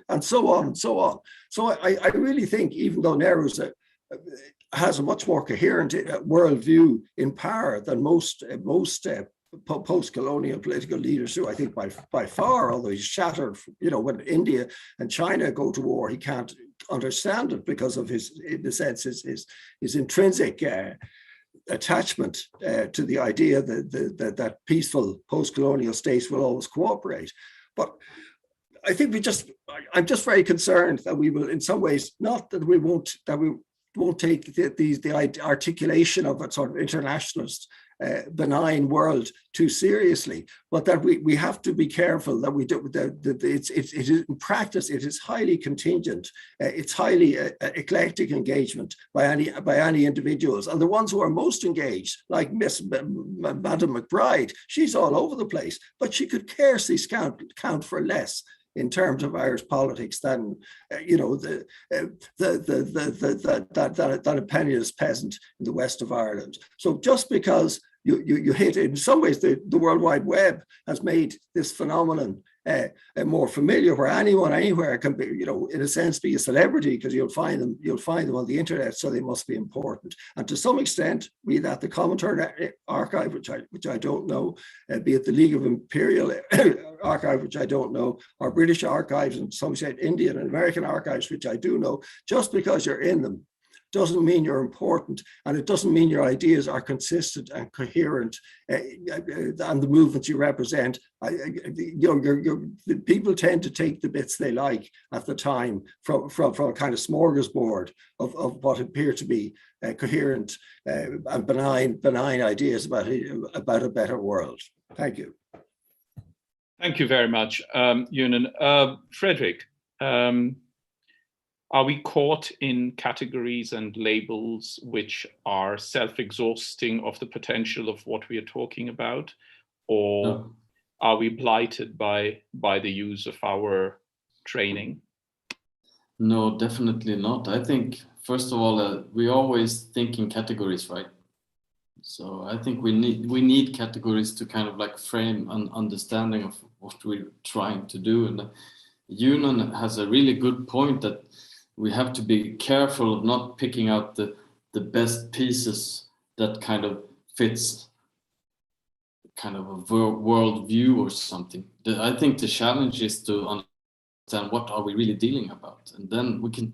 And so on and so on. So I really think, even though Nehru has a much more coherent worldview in power than most post-colonial political leaders do, I think by far, although he's shattered, when India and China go to war, he can't understand it because of his intrinsic attachment to the idea that peaceful post-colonial states will always cooperate. But I think I'm just very concerned that we will, in some ways, not that we won't take the articulation of a sort of internationalist benign world too seriously, but that we have to be careful that we do that. It is in practice, it is highly contingent. It's highly eclectic engagement by any individuals, and the ones who are most engaged, like Madam McBride, she's all over the place, but she could scarcely count for less in terms of Irish politics than that a penniless peasant in the west of Ireland. So just because you hit it, in some ways the World Wide Web has made this phenomenon more familiar, where anyone anywhere can be, in a sense, be a celebrity, because you'll find them on the internet, so they must be important. And to some extent, be that the Commentary Archive, which I don't know, be it the League of Imperial Archive, which I don't know, or British archives, and some extent Indian and American archives, which I do know, just because you're in them doesn't mean you're important, and it doesn't mean your ideas are consistent and coherent, and the movements you represent. People tend to take the bits they like at the time from a kind of smorgasbord of what appear to be coherent and benign ideas about a better world. Thank you. Thank you very much, Eunan. Frederick, Are we caught in categories and labels which are self-exhausting of the potential of what we are talking about? Or No. are we blighted by the use of our training? No, definitely not. I think, first of all, we always think in categories, right? So I think we need categories to kind of like frame an understanding of what we're trying to do. And Eunan has a really good point that we have to be careful of not picking out the best pieces that kind of fits kind of a world view or something. I think the challenge is to understand what are we really dealing about, and then we can,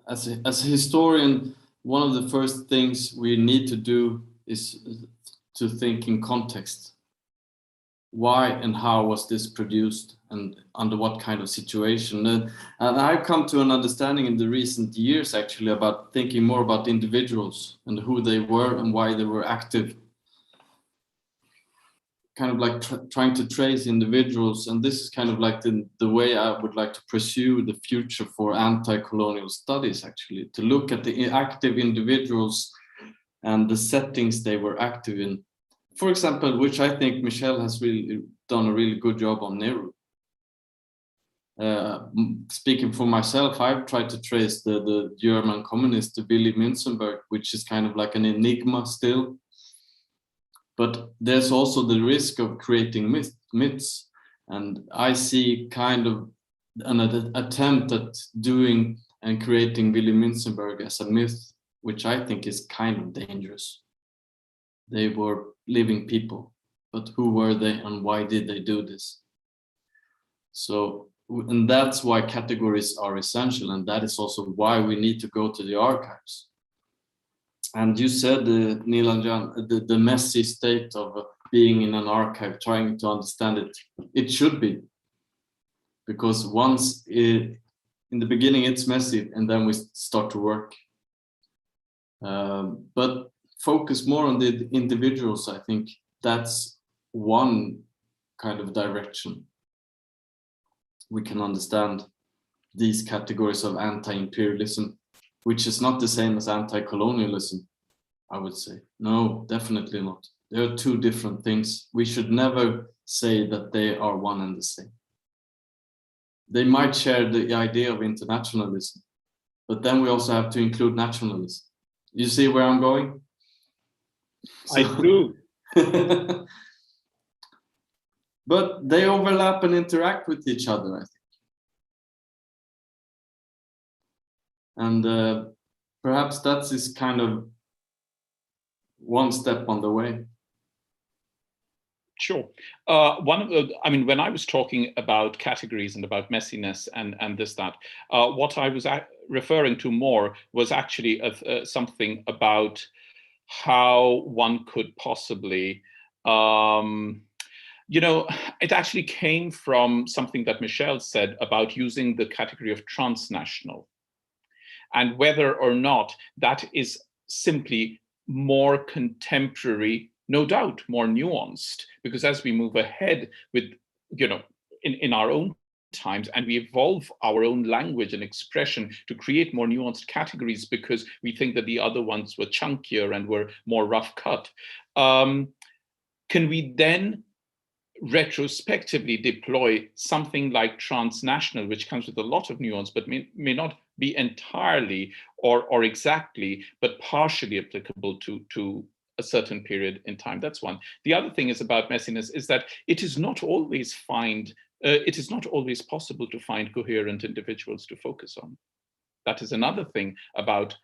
as a historian, one of the first things we need to do is to think in context. Why and how was this produced, and under what kind of situation? And I've come to an understanding in the recent years, actually, about thinking more about individuals and who they were and why they were active. Kind of like trying to trace individuals, and this is kind of like the way I would like to pursue the future for anti-colonial studies, actually, to look at the active individuals and the settings they were active in. For example, which I think Michele has really done a really good job on Nehru. Speaking for myself, I've tried to trace the German communist Willy Münzenberg, which is kind of like an enigma still. But there's also the risk of creating myths. And I see kind of an attempt at doing and creating Willy Münzenberg as a myth, which I think is kind of dangerous. They were living people, but who were they and why did they do this? So, and that's why categories are essential, and that is also why we need to go to the archives. And you said, Nilanjan, the messy state of being in an archive, trying to understand it. It should be, because once in the beginning it's messy, and then we start to work. But focus more on the individuals. I think that's one kind of direction we can understand these categories of anti-imperialism, which is not the same as anti-colonialism, I would say. No, definitely not. There are two different things. We should never say that they are one and the same. They might share the idea of internationalism, but then we also have to include nationalism. You see where I'm going? I do. But they overlap and interact with each other, I think. And perhaps that is kind of one step on the way. Sure. When I was talking about categories and about messiness and this, that, what I was referring to more was actually something about how one could possibly, it actually came from something that Michele said about using the category of transnational, and whether or not that is simply more contemporary, no doubt more nuanced, because as we move ahead with, in our own times, and we evolve our own language and expression to create more nuanced categories because we think that the other ones were chunkier and were more rough cut, can we then retrospectively deploy something like transnational, which comes with a lot of nuance, but may not be entirely or exactly, but partially applicable to a certain period in time? That's one. The other thing is about messiness is that it is not always possible to find coherent individuals to focus on. That is another thing about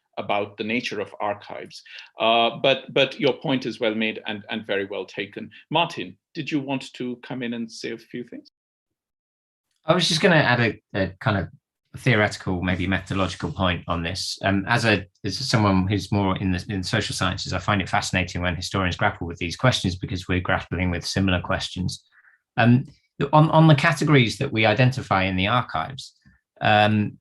the nature of archives. But your point is well made and very well taken. Martin, did you want to come in and say a few things? I was just going to add a kind of theoretical, maybe methodological point on this. As someone who's more in social sciences, I find it fascinating when historians grapple with these questions, because we're grappling with similar questions. On the categories that we identify in the archives, I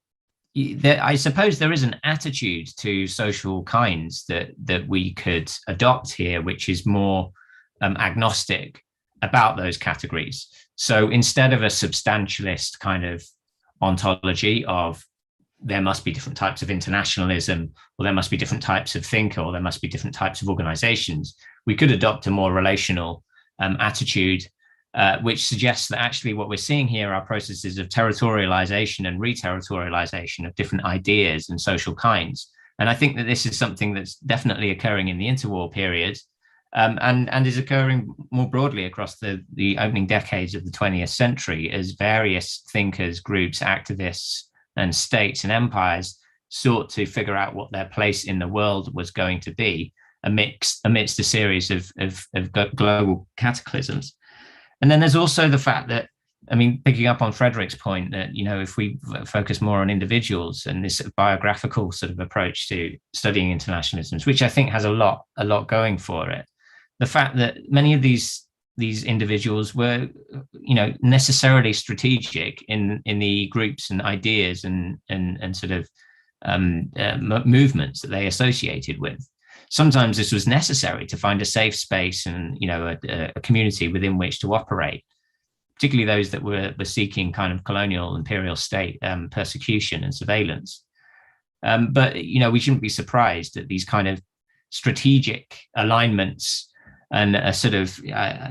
suppose there is an attitude to social kinds that we could adopt here, which is more agnostic about those categories. So instead of a substantialist kind of ontology of there must be different types of internationalism, or there must be different types of thinker, or there must be different types of organizations. We could adopt a more relational attitude, which suggests that actually what we're seeing here are processes of territorialization and re-territorialization of different ideas and social kinds. And I think that this is something that's definitely occurring in the interwar period, and is occurring more broadly across the opening decades of the 20th century as various thinkers, groups, activists, and states and empires sought to figure out what their place in the world was going to be amidst a series of global cataclysms. And then there's also the fact that, I mean, picking up on Frederick's point that, you know, if we focus more on individuals and this biographical sort of approach to studying internationalisms, which I think has a lot going for it, the fact that many of these individuals were, you know, necessarily strategic in the groups and ideas and sort of movements that they associated with. Sometimes this was necessary to find a safe space and, you know, a community within which to operate, particularly those that were seeking kind of colonial imperial state persecution and surveillance. But, you know, we shouldn't be surprised at these kind of strategic alignments and a sort of,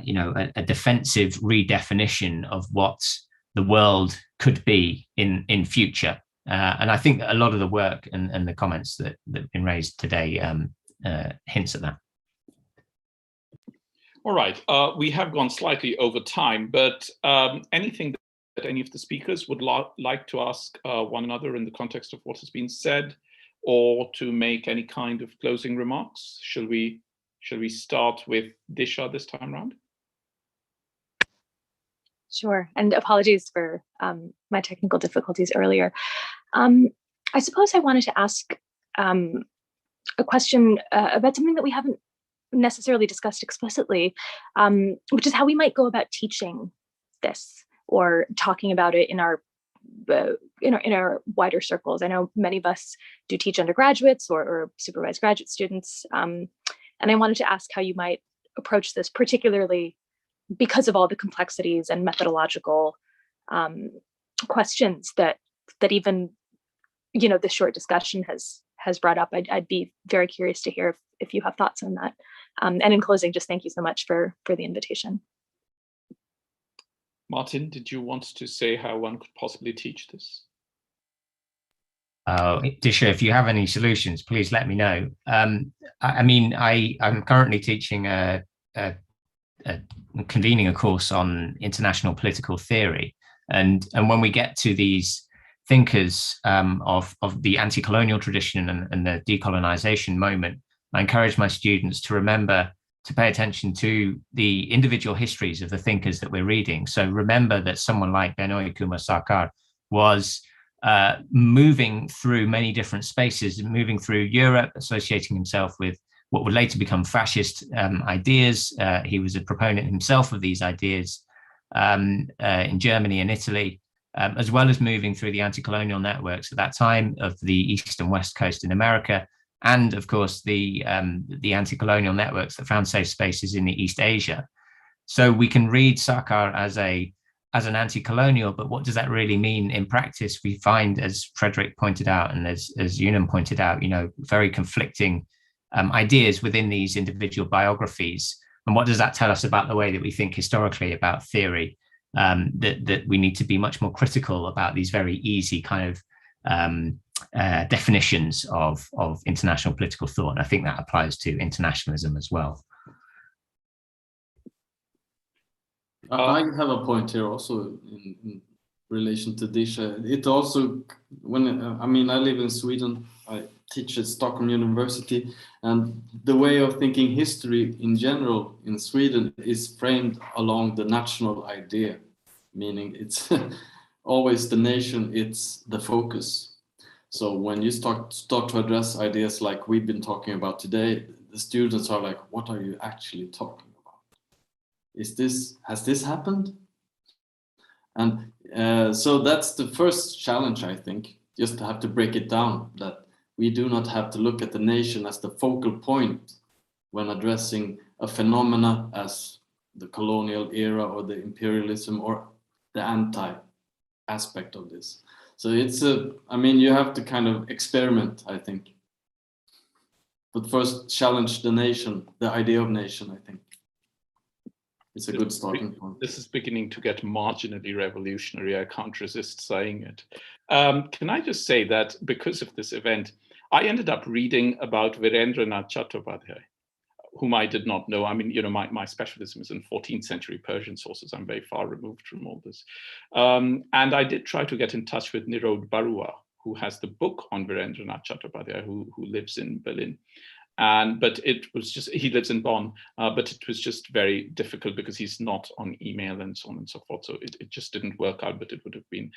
you know, a defensive redefinition of what the world could be in future. And I think that a lot of the work and the comments that have been raised today hints at that. All right, we have gone slightly over time, but anything that any of the speakers would like to ask one another in the context of what has been said, or to make any kind of closing remarks? Shall we start with Disha this time around? Sure, and apologies for my technical difficulties earlier. I suppose I wanted to ask a question about something that we haven't necessarily discussed explicitly, which is how we might go about teaching this or talking about it in our wider circles. I know many of us do teach undergraduates or supervise graduate students, and I wanted to ask how you might approach this, particularly because of all the complexities and methodological questions that even, you know, this short discussion has brought up. I'd be very curious to hear if you have thoughts on that. And in closing, just thank you so much for the invitation. Martin, did you want to say how one could possibly teach this? Disha, if you have any solutions, please let me know. I mean, I'm currently teaching convening a course on international political theory, and when we get to these thinkers of the anti-colonial tradition and the decolonization moment, I encourage my students to remember to pay attention to the individual histories of the thinkers that we're reading. So remember that someone like Benoît Kumar Sarkar was moving through many different spaces, moving through Europe, associating himself with what would later become fascist ideas. He was a proponent himself of these ideas in Germany and Italy, as well as moving through the anti-colonial networks at that time of the East and West Coast in America, and of course the anti-colonial networks that found safe spaces in the East Asia. So we can read Sarkar as an anti-colonial, but what does that really mean in practice? We find, as Frederick pointed out, and as Eunan pointed out, you know, very conflicting ideas within these individual biographies. And what does that tell us about the way that we think historically about theory? That we need to be much more critical about these very easy kind of definitions of international political thought. And I think that applies to internationalism as well. I have a point here also in relation to Disha. It also, I live in Sweden, I teach at Stockholm University, and the way of thinking history in general in Sweden is framed along the national idea, meaning it's always the nation, it's the focus. So when you start to address ideas like we've been talking about today, the students are like, what are you actually talking about? Has this happened? And so that's the first challenge, I think, just to have to break it down, that we do not have to look at the nation as the focal point when addressing a phenomena as the colonial era or the imperialism or the anti aspect of this. So I mean, you have to kind of experiment, I think. But first challenge the nation, the idea of nation, I think. It's a good starting point. This is beginning to get marginally revolutionary. I can't resist saying it. Can I just say that because of this event, I ended up reading about Virendranath Chattopadhyay, whom I did not know. I mean, you know, my specialism is in 14th century Persian sources. I'm very far removed from all this. And I did try to get in touch with Nirod Barua, who has the book on Virendranath Chattopadhyay, who lives in Berlin. But it was just, he lives in Bonn, but it was just very difficult because he's not on email and so on and so forth. So it just didn't work out, but it would have been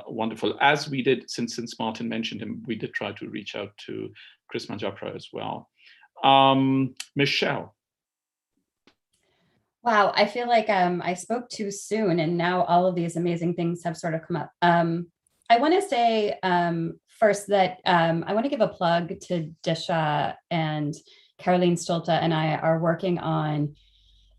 wonderful. As we did, since Martin mentioned him, we did try to reach out to Chris Manjapra as well. Michele. Wow, I feel like I spoke too soon and now all of these amazing things have sort of come up. I want to say first that I want to give a plug to Disha, and Caroline Stolte and I are working on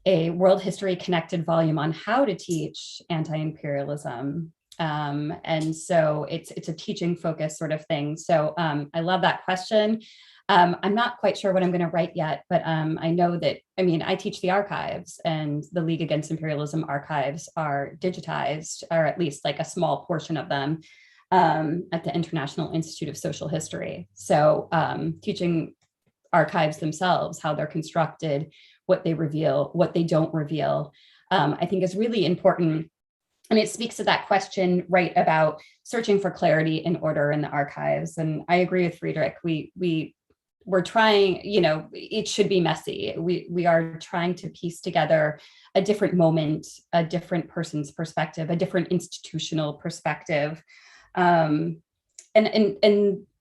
a world history connected volume on how to teach anti-imperialism. And so it's a teaching focus sort of thing. So I love that question. I'm not quite sure what I'm going to write yet, but I know that, I mean, I teach the archives, and the League Against Imperialism archives are digitized, or at least like a small portion of them, at the International Institute of Social History. So teaching archives themselves, how they're constructed, what they reveal, what they don't reveal, I think is really important. And it speaks to that question, right, about searching for clarity and order in the archives. And I agree with Friedrich. We're trying, you know, it should be messy. We are trying to piece together a different moment, a different person's perspective, a different institutional perspective, and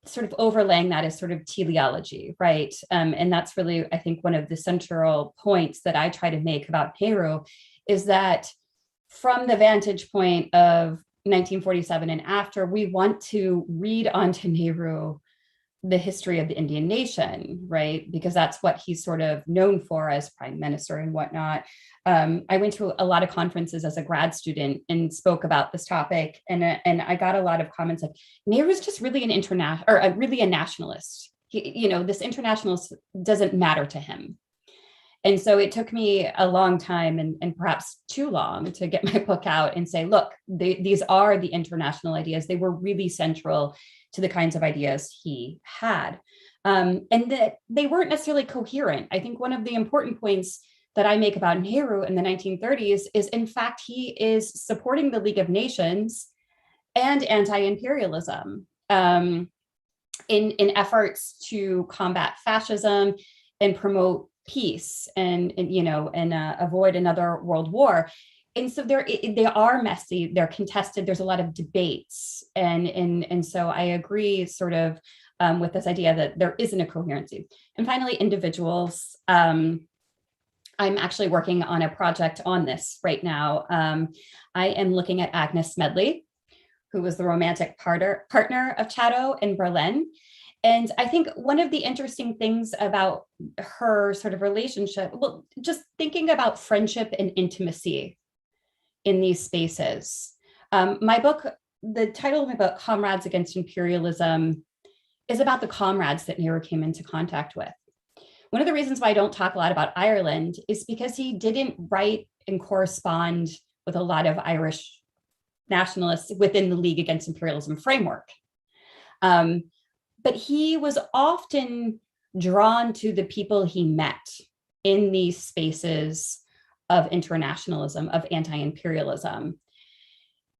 sort of overlaying that is sort of teleology, right? And that's really, I think, one of the central points that I try to make about Nehru is that from the vantage point of 1947 and after, we want to read onto Nehru the history of the Indian nation, right? Because that's what he's sort of known for as prime minister and whatnot. I went to a lot of conferences as a grad student and spoke about this topic, and I got a lot of comments like, Nehru's just really an international, or really a nationalist. He, you know, this internationalist doesn't matter to him. And so it took me a long time, and perhaps too long, to get my book out and say, look, these are the international ideas. They were really central to the kinds of ideas he had. And that they weren't necessarily coherent. I think one of the important points that I make about Nehru in the 1930s is, in fact, he is supporting the League of Nations and anti-imperialism in efforts to combat fascism and promote peace and avoid another world war. And so they are messy, they're contested, there's a lot of debates. And so I agree sort of with this idea that there isn't a coherency. And finally, individuals. I'm actually working on a project on this right now. I am looking at Agnes Smedley, who was the romantic partner of Chatto in Berlin. And I think one of the interesting things about her sort of relationship, well, just thinking about friendship and intimacy in these spaces. My book, the title of my book, Comrades Against Imperialism, is about the comrades that Nehru came into contact with. One of the reasons why I don't talk a lot about Ireland is because he didn't write and correspond with a lot of Irish nationalists within the League Against Imperialism framework. But he was often drawn to the people he met in these spaces of internationalism, of anti-imperialism.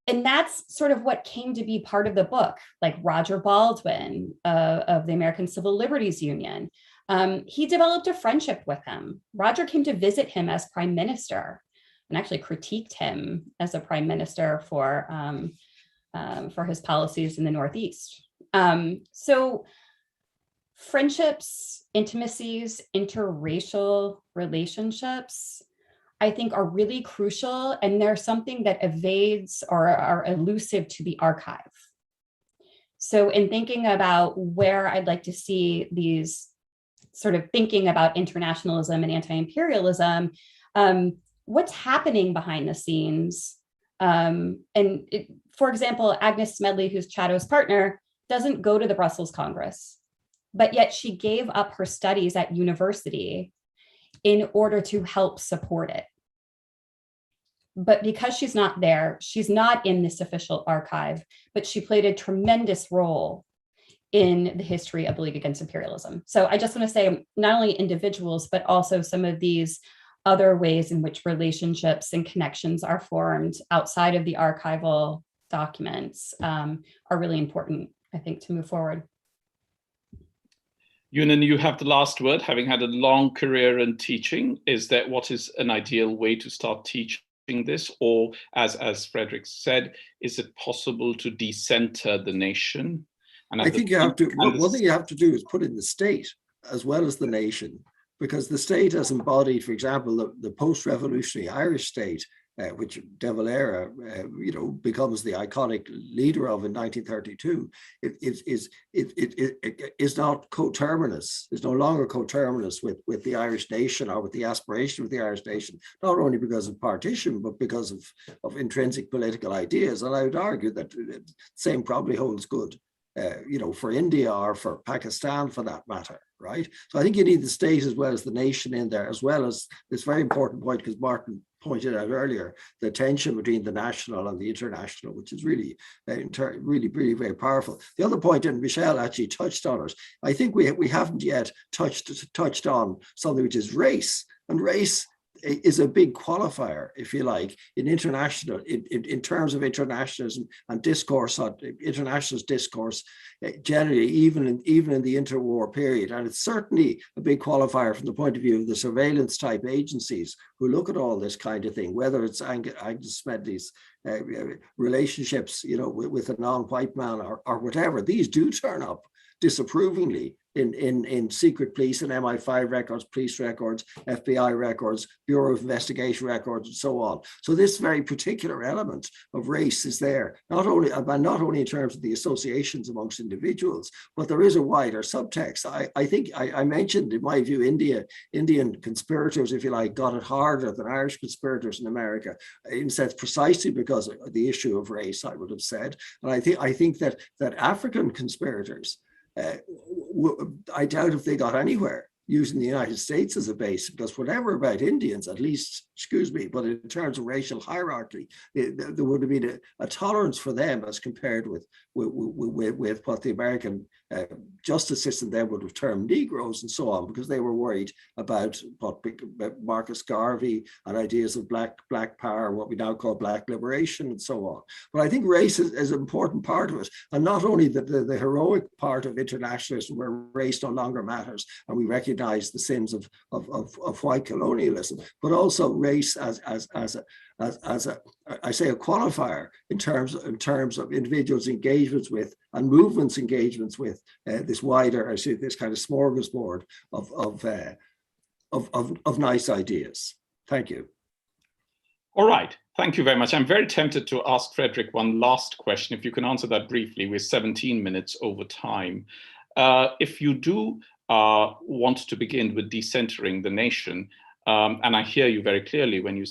And that's sort of what came to be part of the book, like Roger Baldwin of the American Civil Liberties Union. He developed a friendship with him. Roger came to visit him as prime minister and actually critiqued him as a prime minister for his policies in the Northeast. So friendships, intimacies, interracial relationships, I think, are really crucial, and they're something that evades or are elusive to the archive. So in thinking about where I'd like to see these sort of thinking about internationalism and anti-imperialism, what's happening behind the scenes? for example, Agnes Smedley, who's Chatto's partner, doesn't go to the Brussels Congress, but yet she gave up her studies at university in order to help support it. But because she's not there, she's not in this official archive, but she played a tremendous role in the history of the League Against Imperialism. So I just want to say not only individuals, but also some of these other ways in which relationships and connections are formed outside of the archival documents are really important, I think, to move forward. Eunan, you have the last word. Having had a long career in teaching, is that what is an ideal way to start teaching this? Or as Frederick said, is it possible to decenter the nation? And I think you have to, one thing you have to do is put in the state as well as the nation, because the state has embodied, for example, the post-revolutionary Irish state, which De Valera, becomes the iconic leader of in 1932. It is not coterminous. It's no longer coterminous with the Irish nation or with the aspiration of the Irish nation, not only because of partition, but because of intrinsic political ideas. And I would argue that the same probably holds good for India or for Pakistan, for that matter, right? So I think you need the state as well as the nation in there, as well as this very important point, because Martin pointed out earlier, the tension between the national and the international, which is really very powerful. The other point, and Michele actually touched on it, I think we haven't yet touched on something which is race, and race is a big qualifier, if you like, in international, in terms of internationalism and discourse on internationalist discourse, generally, even in the interwar period. And it's certainly a big qualifier from the point of view of the surveillance type agencies who look at all this kind of thing, whether it's Agnes Smedley's relationships, with a non-white man or whatever. These do turn up disapprovingly in secret police and MI5 records, police records, FBI records, Bureau of Investigation records, and so on. So this very particular element of race is there, not only in terms of the associations amongst individuals, but there is a wider subtext. I think I mentioned, in my view, Indian conspirators, if you like, got it harder than Irish conspirators in America, in a sense, precisely because of the issue of race, I would have said. And I think that African conspirators, I doubt if they got anywhere using the United States as a base, because whatever about Indians, at least, but in terms of racial hierarchy, there would have been a tolerance for them as compared with what the American justice system then would have termed Negroes and so on, because they were worried about what Marcus Garvey and ideas of black power, what we now call black liberation and so on. But I think race is an important part of it, and not only the heroic part of internationalism where race no longer matters and we recognize the sins of white colonialism, but also race as a qualifier in terms of individuals' engagements with and movements' engagements with this wider, this kind of smorgasbord of nice ideas. Thank you. All right, thank you very much. I'm very tempted to ask Frederick one last question, if you can answer that briefly. We're 17 minutes over time. If you do want to begin with decentering the nation, and I hear you very clearly when you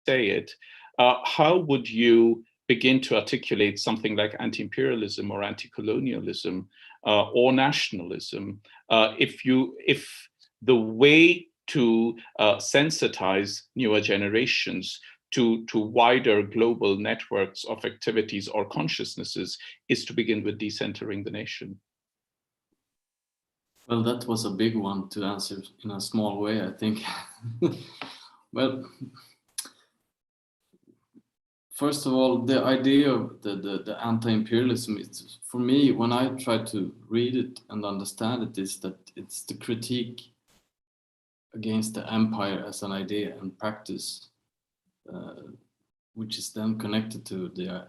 say it, how would you begin to articulate something like anti-imperialism or anti-colonialism or nationalism if the way to sensitize newer generations to wider global networks of activities or consciousnesses is to begin with decentering the nation? Well, that was a big one to answer in a small way, I think. Well, first of all, the idea of the anti-imperialism, is, for me, when I try to read it and understand it, is that it's the critique against the empire as an idea and practice, which is then connected to the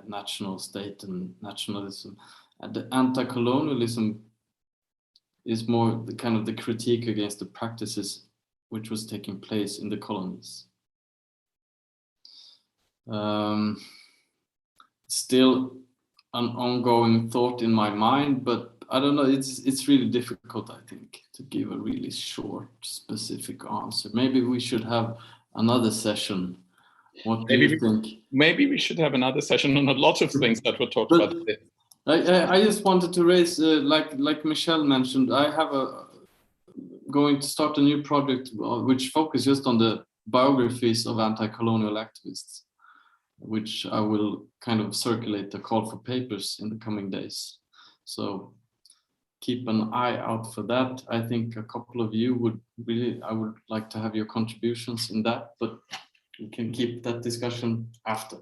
national state and nationalism. And the anti-colonialism is more the kind of the critique against the practices which was taking place in the colonies. Still an ongoing thought in my mind, but I don't know, it's really difficult, I think, to give a really short, specific answer. Maybe we should have another session What do you think? Maybe we should have another session on a lot of things that were talked about today. I just wanted to raise, like Michele mentioned, I have going to start a new project which focuses just on the biographies of anti-colonial activists, which I will kind of circulate a call for papers in the coming days. So keep an eye out for that. I think a couple of you I would like to have your contributions in that, but we can keep that discussion after.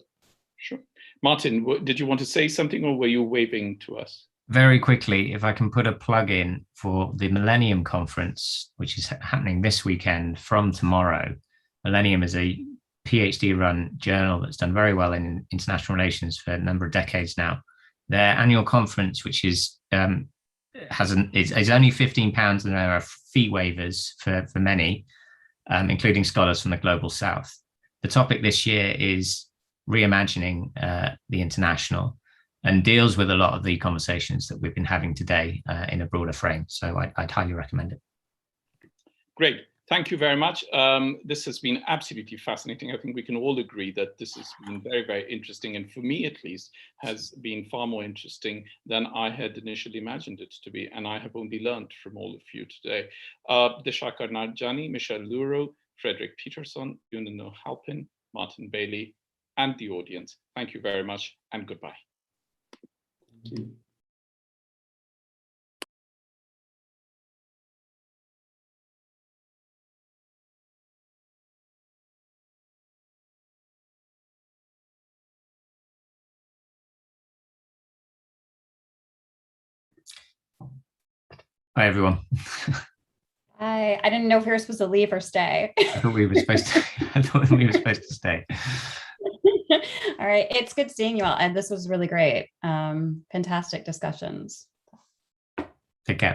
Sure. Martin, did you want to say something, or were you waving to us? Very quickly, if I can put a plug in for the Millennium Conference, which is happening this weekend from tomorrow. Millennium is a PhD-run journal that's done very well in international relations for a number of decades now. Their annual conference, which is only £15, and there are fee waivers for many, including scholars from the global south. The topic this year is reimagining the international, and deals with a lot of the conversations that we've been having today in a broader frame. So I'd highly recommend it. Great. Thank you very much. This has been absolutely fascinating. I think we can all agree that this has been very, very interesting, and for me at least has been far more interesting than I had initially imagined it to be, and I have only learned from all of you today. Disha Karnad Jani, Michele Louro, Frederick Peterson, Eunan Halpin, Martin Bailey, and the audience. Thank you very much, and goodbye. Thank you. Hi, everyone. I didn't know if we were supposed to leave or stay. I thought we were supposed to stay. All right. It's good seeing you all. And this was really great. Fantastic discussions. Take care.